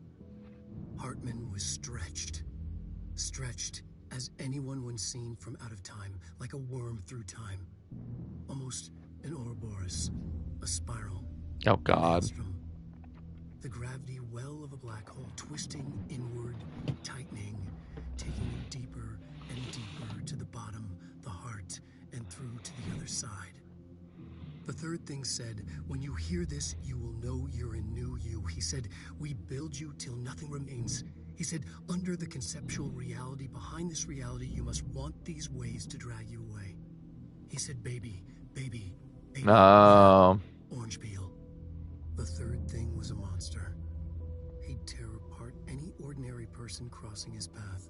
Hartman was stretched. Stretched as anyone when seen from out of time, like a worm through time. Almost an Ouroboros, a spiral. Oh, a God. maelstrom. The gravity well of a black hole, twisting inward, tightening, taking you deeper and deeper to the bottom, the heart, and through to the other side. The third thing said, when you hear this, you will know you're a new you. He said, we build you till nothing remains. He said, under the conceptual reality, behind this reality, you must want these waves to drag you away. He said, baby, baby, baby. No. Orange peel. The third thing was a monster. He'd tear apart any ordinary person crossing his path.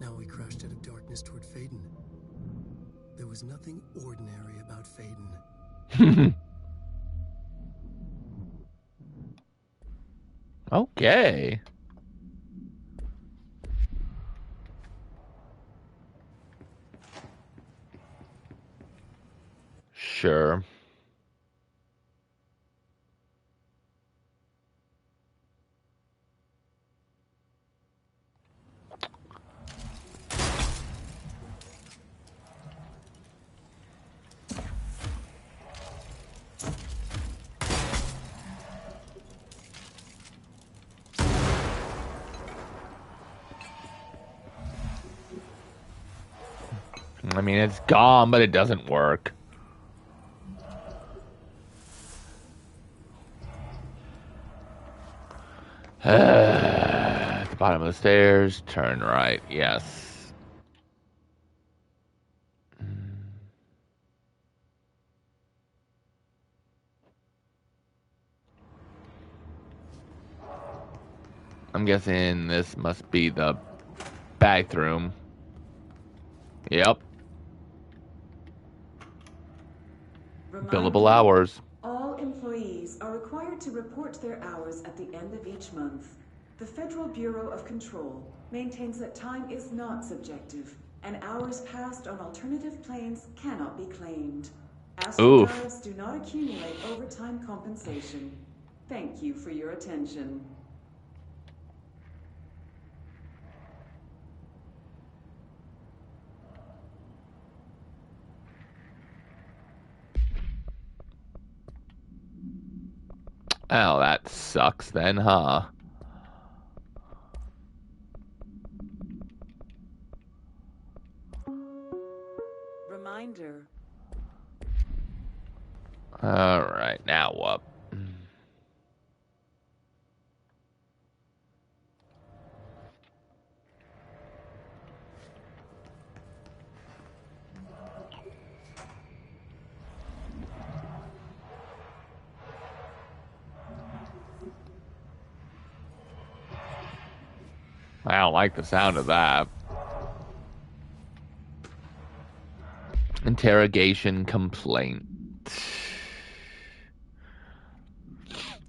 Now we crashed out of darkness toward Phaeton. There was nothing ordinary about Phaeton. Okay. Sure. I mean, it's gone, but it doesn't work. At the bottom of the stairs, turn right. Yes. I'm guessing this must be the bathroom. Yep. Billable hours. All employees are required to report their hours at the end of each month. The Federal Bureau of Control maintains that time is not subjective, and hours passed on alternative planes cannot be claimed. Astrodrives do not accumulate overtime compensation. Thank you for your attention. Oh, that sucks then, huh? reminder. Alright, now what? I don't like the sound of that. Interrogation complaint.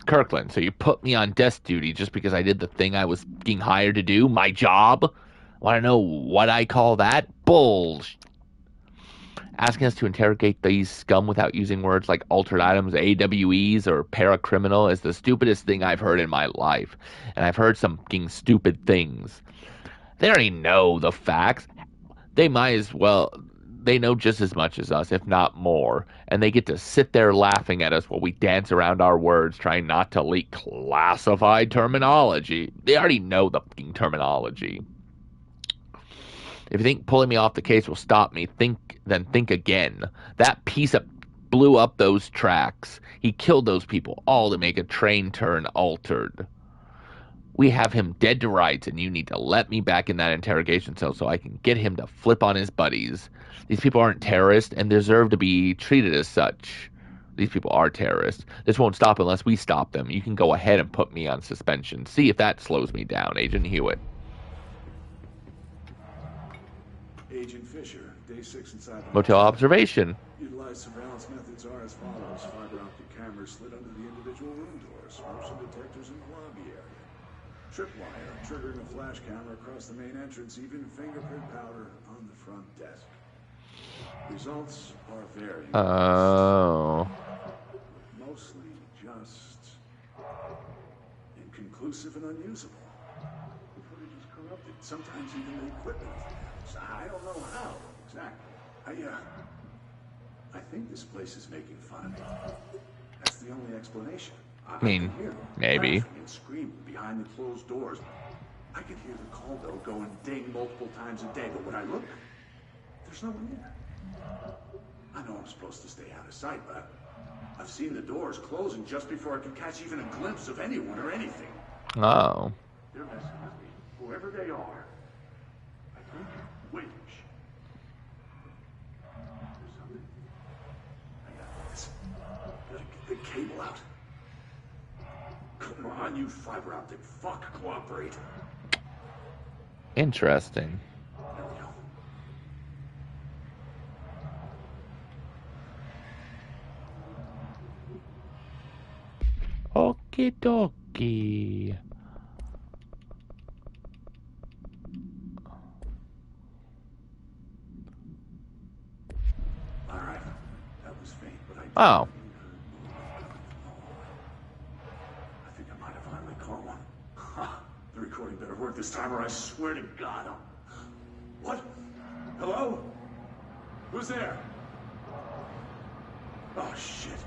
Kirkland, so you put me on desk duty just because I did the thing I was being hired to do? My job? Want to know what I call that? Bullshit. Asking us to interrogate these scum without using words like altered items, AWEs, or paracriminal is the stupidest thing I've heard in my life. And I've heard some fucking stupid things. They already know the facts. They might as well... They know just as much as us, if not more. And they get to sit there laughing at us while we dance around our words, trying not to leak classified terminology. They already know the fucking terminology. If you think pulling me off the case will stop me, then think again. That piece of blew up those tracks. He killed those people, all to make a train turn altered. We have him dead to rights, and you need to let me back in that interrogation cell so I can get him to flip on his buddies. These people aren't terrorists and deserve to be treated as such. These people are terrorists. This won't stop unless we stop them. You can go ahead and put me on suspension. See if that slows me down, Agent Hewitt. Agent Fisher, day 6 inside the Motel observation. Utilized surveillance methods are as follows. Fiber optic cameras slid under the individual room doors. Motion detectors in the lobby area. Tripwire, triggering a flash camera across the main entrance. Even fingerprint powder on the front desk. Results are varying. Oh. Mostly just inconclusive and unusable. The footage is corrupted. Sometimes even the equipment is damaged. I don't know how exactly. I think this place is making fun of me. That's the only explanation. I mean, can hear them maybe. laughing and screaming behind the closed doors. I can hear the call bell go and ding multiple times a day, but when I look, there's no one there. I know I'm supposed to stay out of sight, but I've seen the doors closing just before I can catch even a glimpse of anyone or anything. Oh. They're messing with me, whoever they are. I think witch. There's something. I got this. Gotta get the cable out. Come on, you fiber optic fuck, cooperate. Interesting. There we go. Okie dokie. All right. That was faint, but I Oh. I think I might have finally caught one. Ha! The recording better work this time, or I swear to God, What? Hello? Who's there? Oh, shit.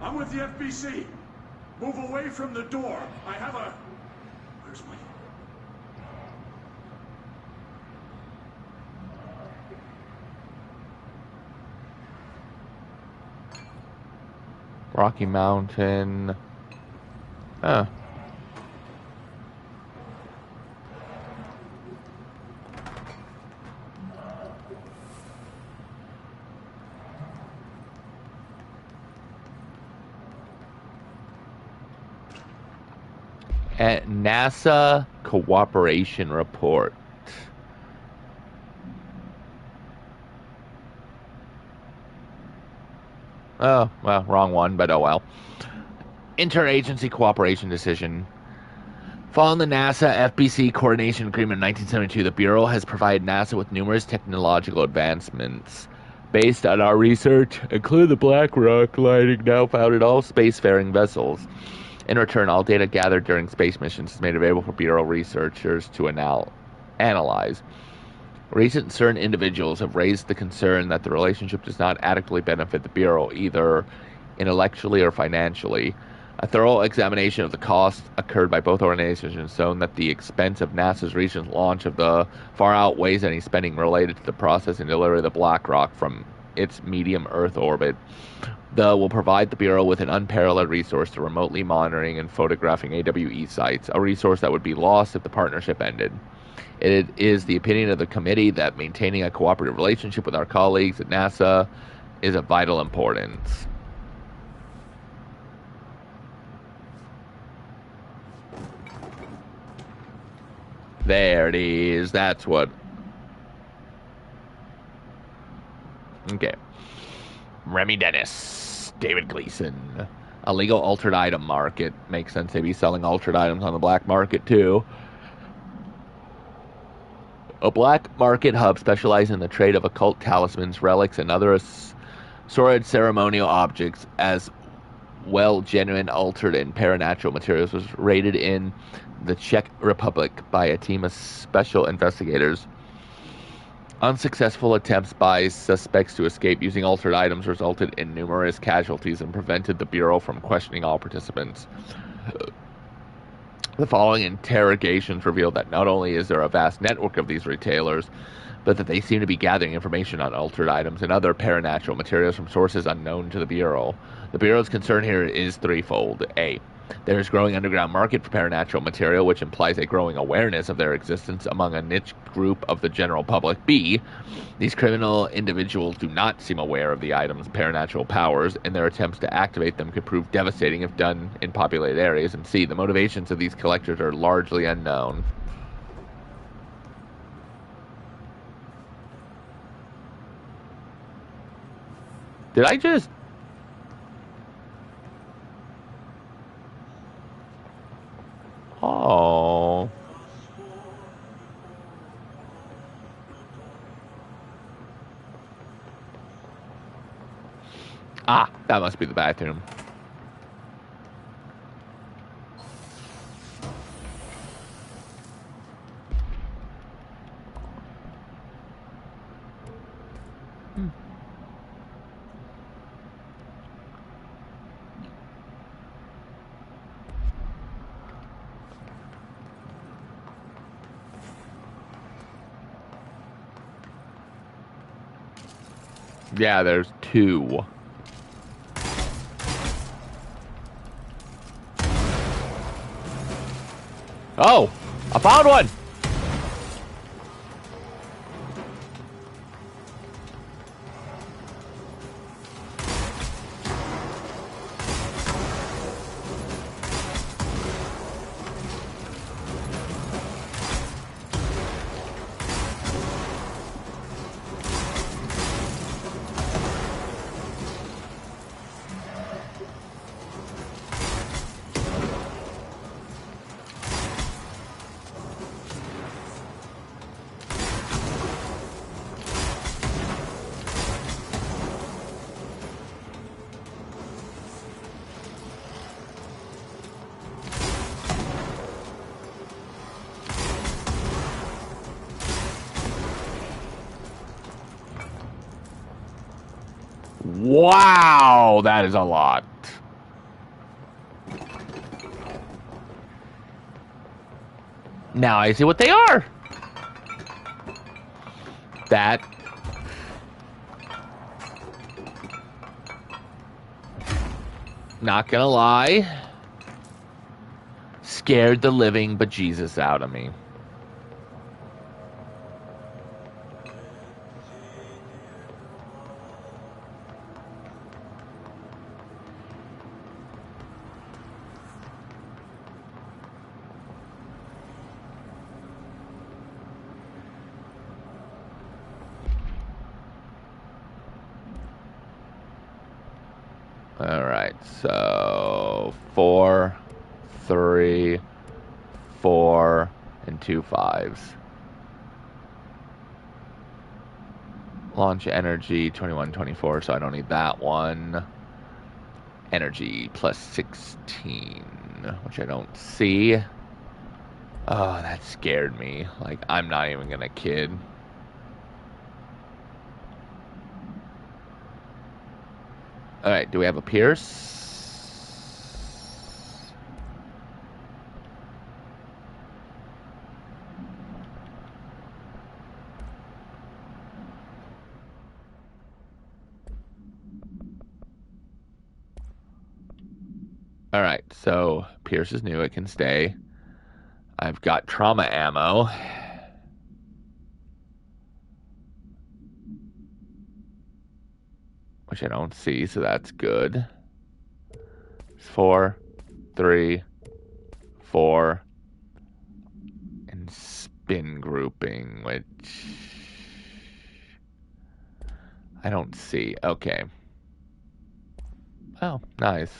I'm with the FBC. Move away from the door. I have a... Where's my... Rocky Mountain. Huh. At NASA Cooperation Report. Oh, well, wrong one, but oh well. Interagency cooperation decision. Following the NASA FBC coordination agreement in 1972, the Bureau has provided NASA with numerous technological advancements. Based on our research, including the black rock lighting now found in all spacefaring vessels. In return, all data gathered during space missions is made available for Bureau researchers to analyze. Recent certain individuals have raised the concern that the relationship does not adequately benefit the Bureau, either intellectually or financially. A thorough examination of the costs occurred by both organizations has shown that the expense of NASA's recent launch of the far outweighs any spending related to the process and delivery of the black rock from its medium Earth orbit. Will provide the Bureau with an unparalleled resource to remotely monitoring and photographing AWE sites, a resource that would be lost if the partnership ended. It is the opinion of the committee that maintaining a cooperative relationship with our colleagues at NASA is of vital importance. There it is. That's what. Okay. Remy Dennis. David Gleason. Illegal altered item market. Makes sense. They'd be selling altered items on the black market, too. A black market hub specializing in the trade of occult talismans, relics, and other assorted ceremonial objects, as well genuine, altered, and paranatural materials, was raided in the Czech Republic by a team of special investigators. Unsuccessful attempts by suspects to escape using altered items resulted in numerous casualties and prevented the Bureau from questioning all participants. The following interrogations revealed that not only is there a vast network of these retailers, but that they seem to be gathering information on altered items and other paranatural materials from sources unknown to the Bureau. The Bureau's concern here is threefold. A. There is growing underground market for paranatural material, which implies a growing awareness of their existence among a niche group of the general public. B. These criminal individuals do not seem aware of the item's paranatural powers, and their attempts to activate them could prove devastating if done in populated areas. And C. The motivations of these collectors are largely unknown. Did I just... Oh. Ah, that must be the bathroom. Yeah, there's two. Oh, I found one. Wow, that is a lot. Now I see what they are. That. Not gonna lie. Scared the living bejesus out of me. Alright, so 4, 3, 4, and 2 5s. Launch energy 21, 24, so I don't need that one. Energy plus 16, which I don't see. Oh, that scared me. Like, I'm not even gonna kid. Alright, do we have a Pierce? Alright, so Pierce is new. It can stay. I've got trauma ammo. Which I don't see, so that's good. 4, 3, 4. And spin grouping, which I don't see. Okay. Oh, nice.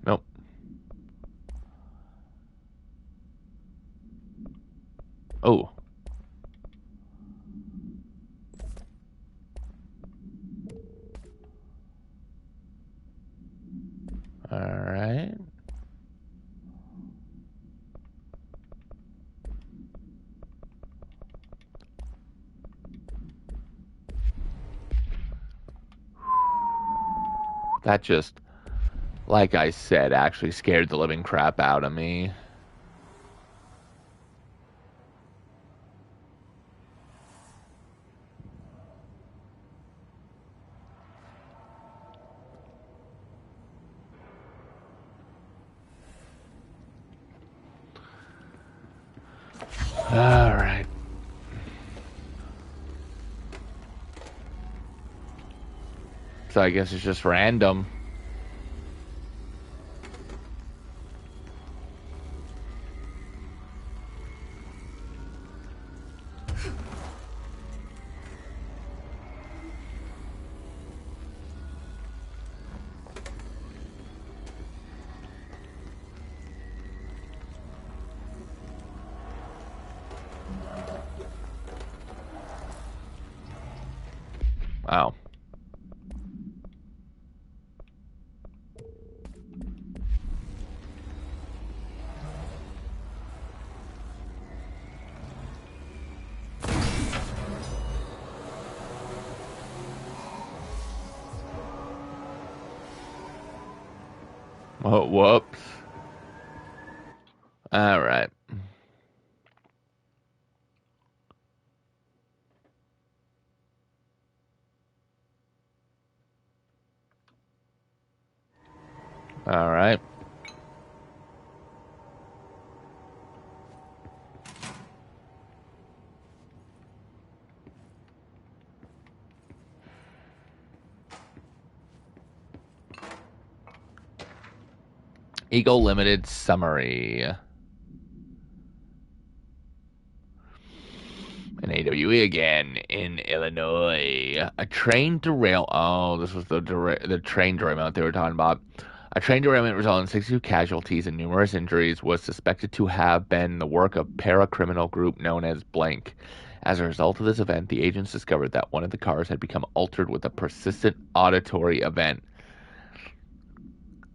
Nope. Oh. All right. That just, like I said, actually scared the living crap out of me. All right. So I guess it's just random. Wow. Oh, whoops. All right. All right. Eagle Limited summary. An AWE again in Illinois. A train derail. Oh, this was the train derailment they were talking about. A train derailment resulting in 62 casualties and numerous injuries was suspected to have been the work of paracriminal group known as Blank. As a result of this event, the agents discovered that one of the cars had become altered with a persistent auditory event.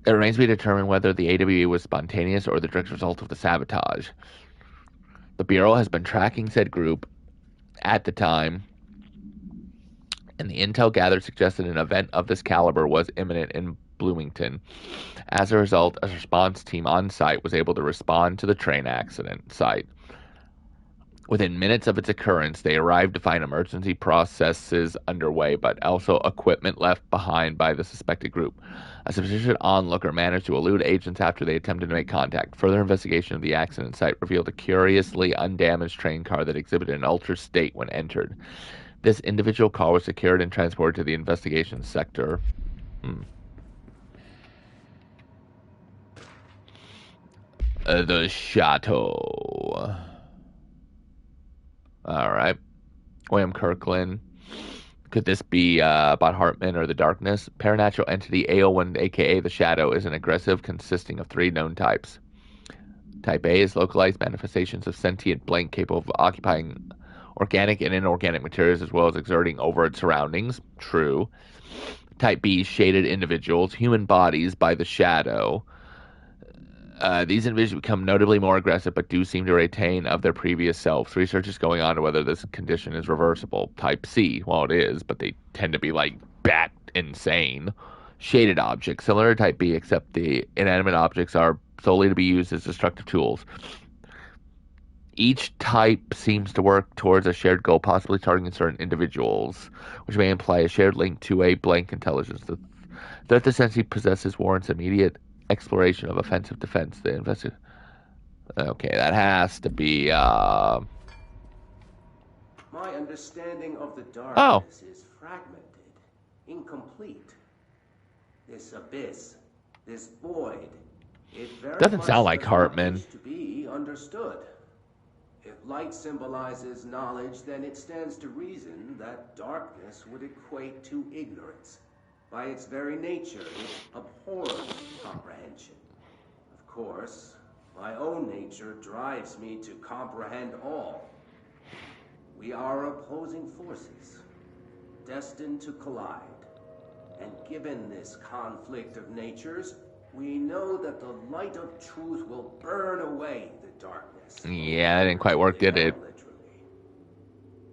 It remains to be determined whether the AWE was spontaneous or the direct result of the sabotage. The Bureau has been tracking said group at the time, and the intel gathered suggested an event of this caliber was imminent in Bloomington. As a result, a response team on site was able to respond to the train accident site. Within minutes of its occurrence, they arrived to find emergency processes underway, but also equipment left behind by the suspected group. A suspicious onlooker managed to elude agents after they attempted to make contact. Further investigation of the accident site revealed a curiously undamaged train car that exhibited an altered state when entered. This individual car was secured and transported to the investigation sector. The Chateau. All right. William Kirkland. Could this be about Hartman or the Darkness? Paranatural entity AO1, aka the Shadow, is an aggressive consisting of 3 known types. Type A is localized manifestations of sentient blank capable of occupying organic and inorganic materials as well as exerting over its surroundings. True. Type B, shaded individuals, human bodies by the Shadow. These individuals become notably more aggressive but do seem to retain of their previous selves. Research is going on to whether this condition is reversible. Type C, well, it is, but they tend to be like bat insane. shaded objects, similar to Type B, except the inanimate objects are solely to be used as destructive tools. Each type seems to work towards a shared goal, possibly targeting certain individuals, which may imply a shared link to a blank intelligence. The threat this entity possesses warrants immediate exploration of offensive defense. Okay, that has to be, My understanding of the darkness is fragmented, incomplete. This abyss, this void, it very Doesn't much sound like does not Hartman. wish to be understood. If light symbolizes knowledge, then it stands to reason that darkness would equate to ignorance. By its very nature, it abhors comprehension. Of course, my own nature drives me to comprehend all. We are opposing forces, destined to collide. And given this conflict of natures, we know that the light of truth will burn away the darkness. Yeah, that didn't quite work, did it? Literally.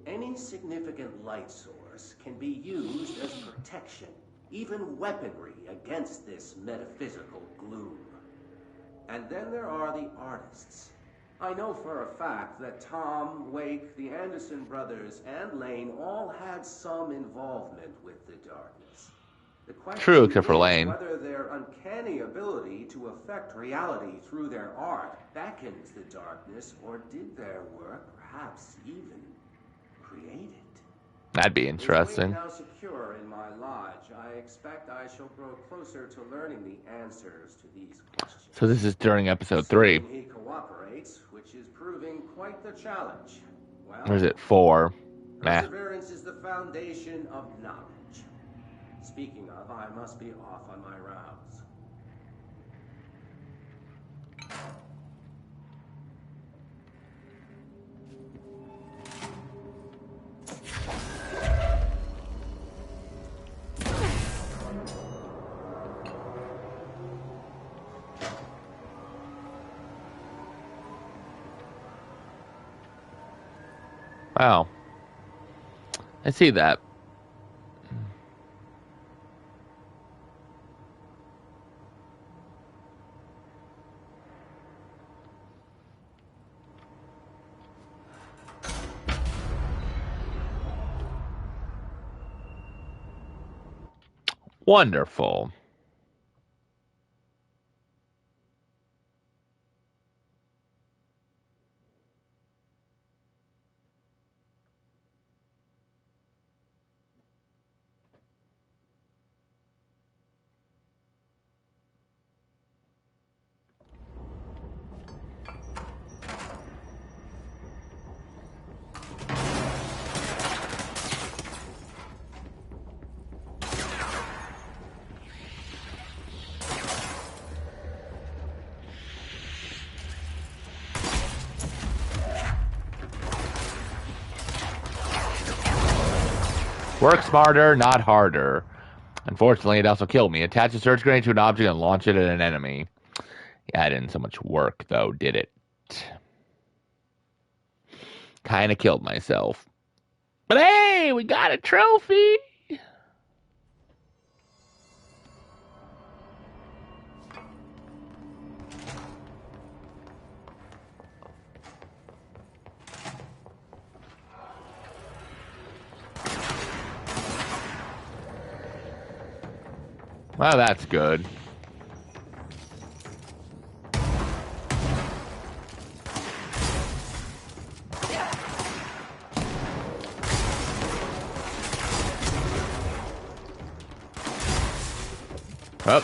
Any significant light source can be used as protection, even weaponry against this metaphysical gloom. And then there are the artists. I know for a fact that Tom, Wake, the Anderson brothers, and Lane all had some involvement with the darkness. The question True, except for is Lane. whether their uncanny ability to affect reality through their art beckons the darkness, or did their work perhaps even create it? That'd be interesting. Now secure in my lodge, I expect I shall grow closer to learning the answers to these questions. So this is during episode 3. He cooperates, which is proving quite the challenge. Well, Or is it 4? Nah. perseverance is the foundation of knowledge. Speaking of, I must be off on my rounds. Wow. I see that. Wonderful. Work smarter, not harder. Unfortunately, it also killed me. Attach a search grenade to an object and launch it at an enemy. Yeah, it didn't so much work, though, did it? Kind of killed myself. But hey, we got a trophy! Well, that's good. Oh.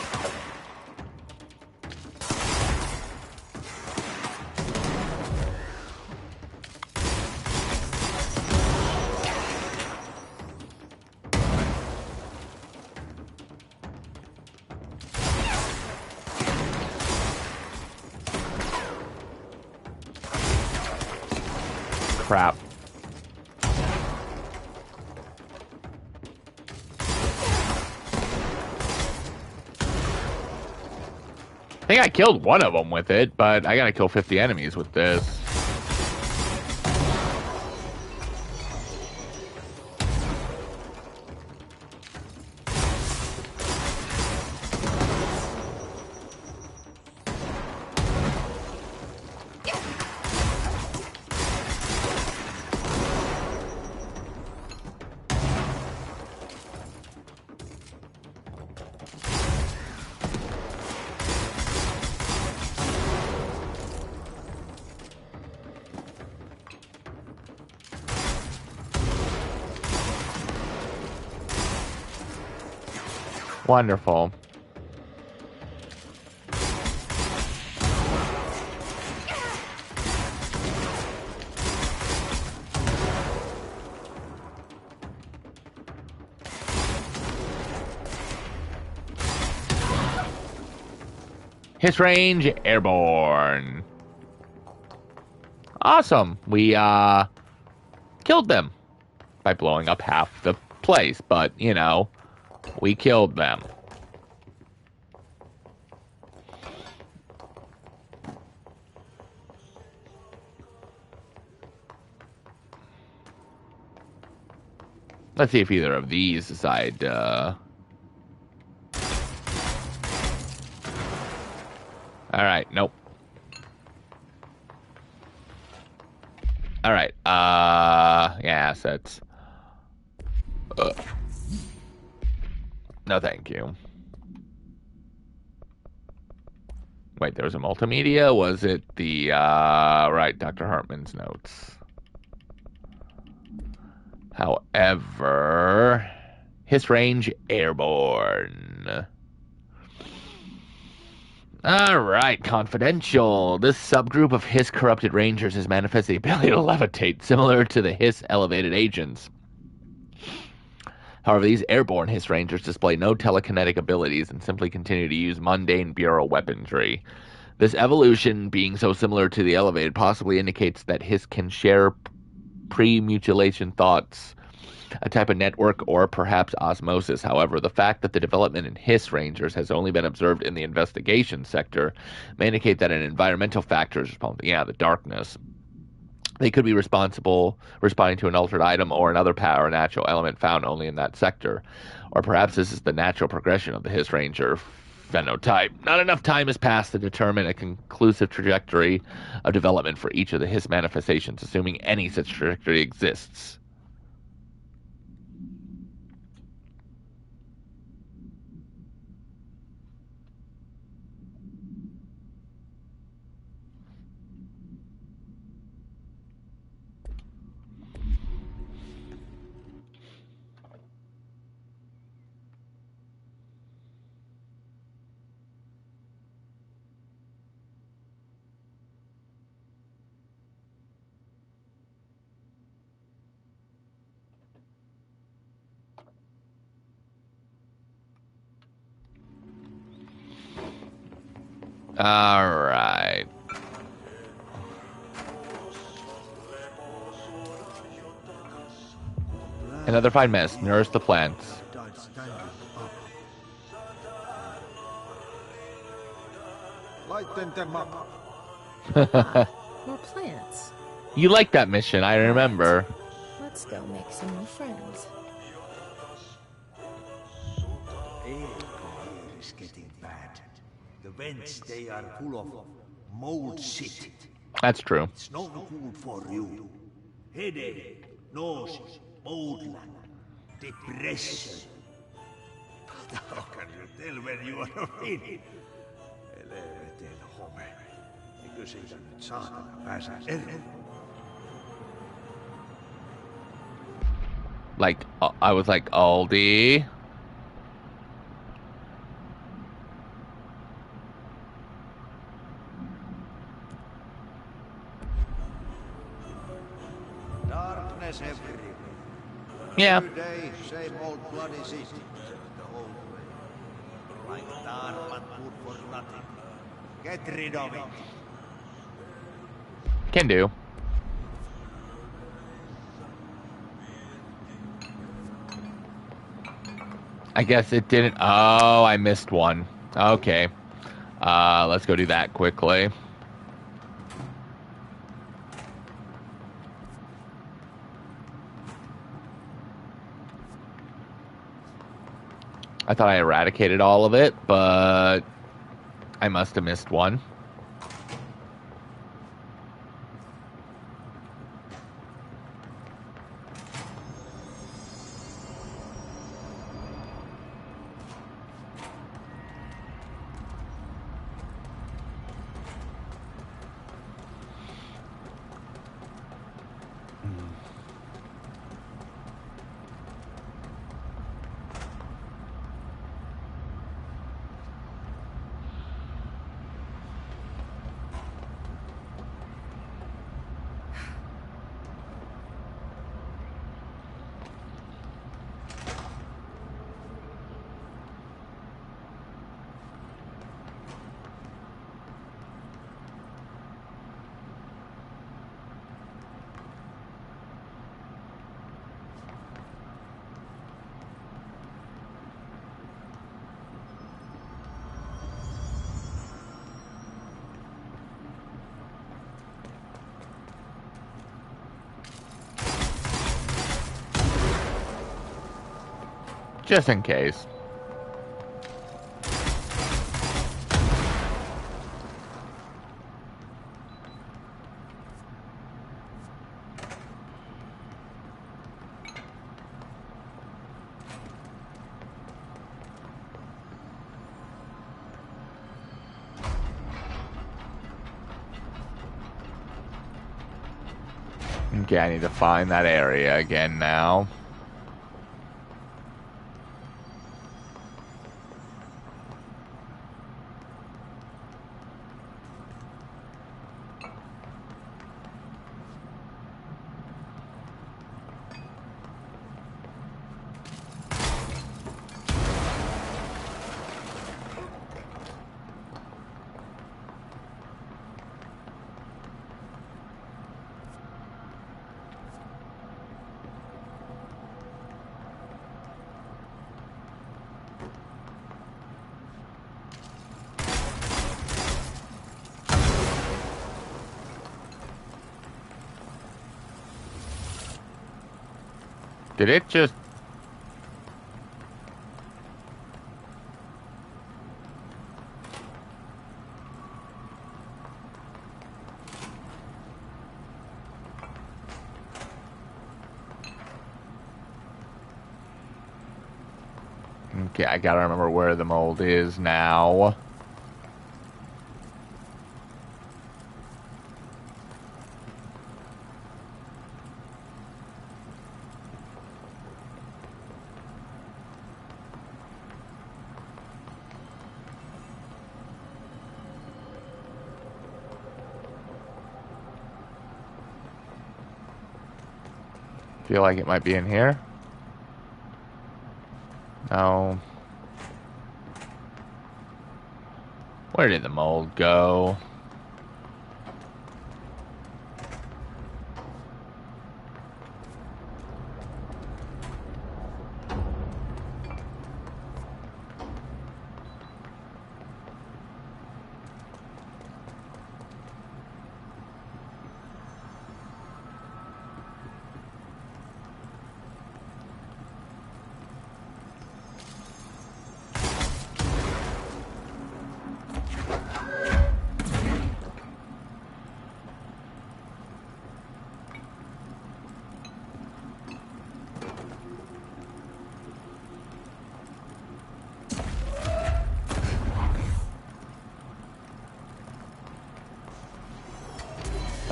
Crap. I think I killed one of them with it, but I gotta kill 50 enemies with this. Wonderful. His range, airborne. Awesome. We killed them by blowing up half the place, but you know, we killed them. Let's see if either of these decide. All right, nope. All right, yeah, assets. No, thank you. Wait, there was a multimedia? Was it the, right, Dr. Hartman's notes? However, his range, airborne. Alright, confidential. This subgroup of Hiss corrupted rangers has manifested the ability to levitate, similar to the Hiss elevated agents. However, these airborne Hiss rangers display no telekinetic abilities and simply continue to use mundane Bureau weaponry. This evolution, being so similar to the elevated, possibly indicates that Hiss can share pre-mutilation thoughts, a type of network, or perhaps osmosis. However, the fact that the development in Hiss rangers has only been observed in the investigation sector may indicate that an environmental factor is responsible. Yeah, the darkness. They could be responding to an altered item or another power or natural element found only in that sector. Or perhaps this is the natural progression of the Hiss Ranger phenotype. Not enough time has passed to determine a conclusive trajectory of development for each of the Hiss manifestations, assuming any such trajectory exists. All right. Another fine mess. Nourish the plants. Lighten them up. More plants. You like that mission, I remember. Let's go make some new friends. Air is getting bad. The vents, they are full of mold shit. That's true. It's not good for you. Headache, nausea, mold, depression. But how can you tell when you are fit? Elevetel home. Eikö siitä nyt saatana pääse eroon? Like, I was like, Aldi. Darkness everywhere. Yeah. Every day, same old bloody city. The old way. Like dark but good for nothing. Get rid of it. Can do. I guess it didn't. Oh, I missed one. Okay. Let's go do that quickly. I thought I eradicated all of it, but I must have missed one. Just in case. Okay, I need to find that area again now. Did it just... Okay, I gotta remember where the mold is now. Feel like it might be in here. No. Where did the mold go?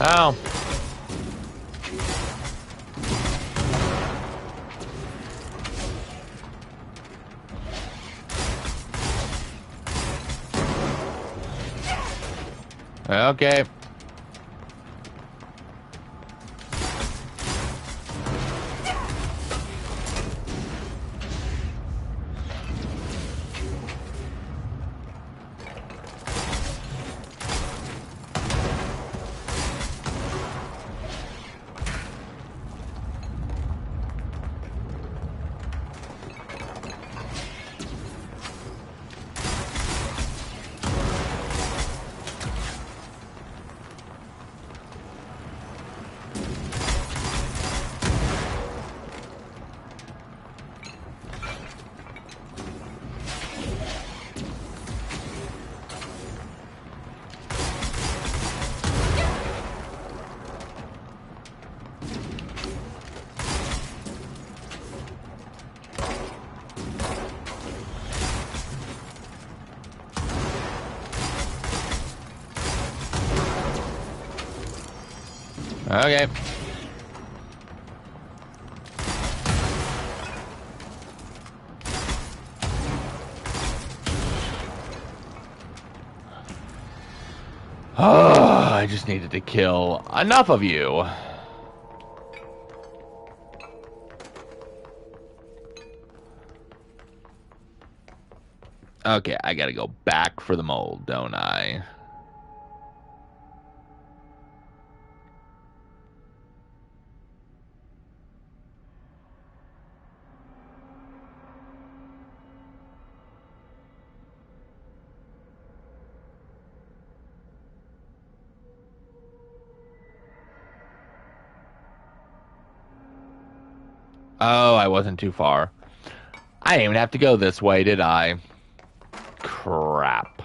Oh. Okay. Okay. Oh, I just needed to kill enough of you. Okay, I gotta go back for the mold, don't I? Oh, I wasn't too far. I didn't even have to go this way, did I? Crap.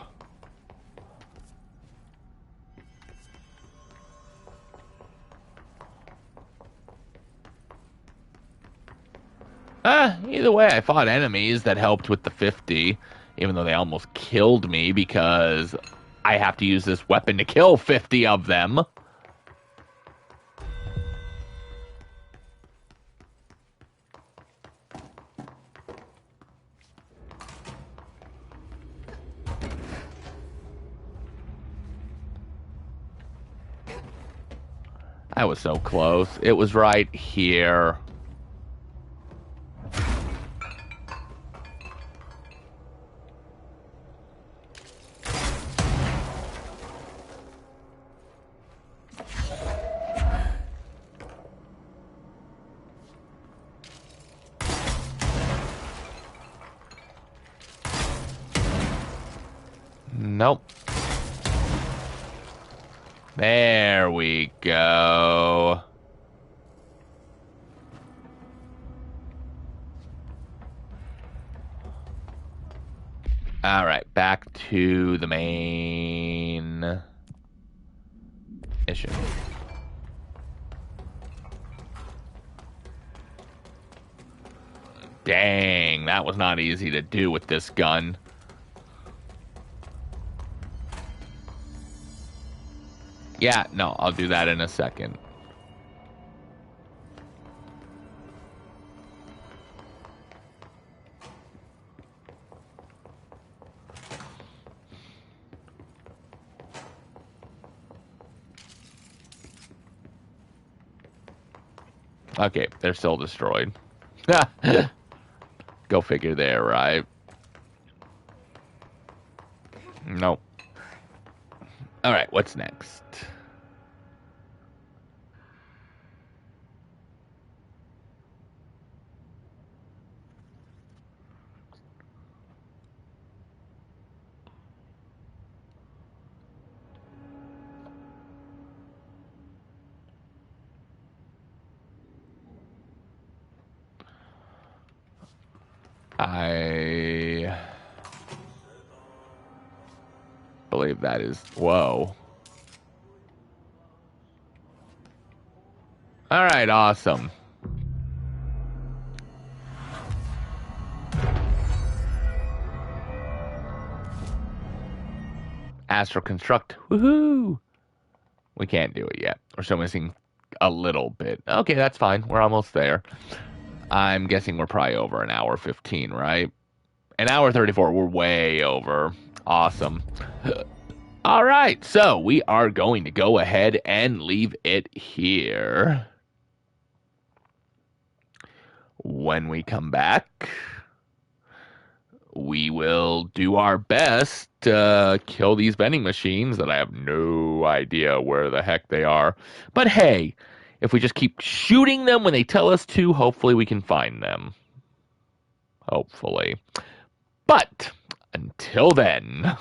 Either way, I fought enemies that helped with the 50, even though they almost killed me because I have to use this weapon to kill 50 of them. I was so close. It was right here. Nope. There we go. All right, back to the main mission. Dang, that was not easy to do with this gun. Yeah, no, I'll do that in a second. Okay, they're still destroyed. Go figure there, right? Nope. Alright, what's next? I believe that is... Whoa. Alright, awesome. Astral Construct. Woohoo! We can't do it yet. We're still missing a little bit. Okay, that's fine. We're almost there. I'm guessing we're probably over an hour 15, right? An hour 34. We're way over. Awesome. All right, so we are going to go ahead and leave it here. When we come back, we will do our best to kill these vending machines that I have no idea where the heck they are. But hey, if we just keep shooting them when they tell us to, hopefully we can find them. Hopefully. But until then...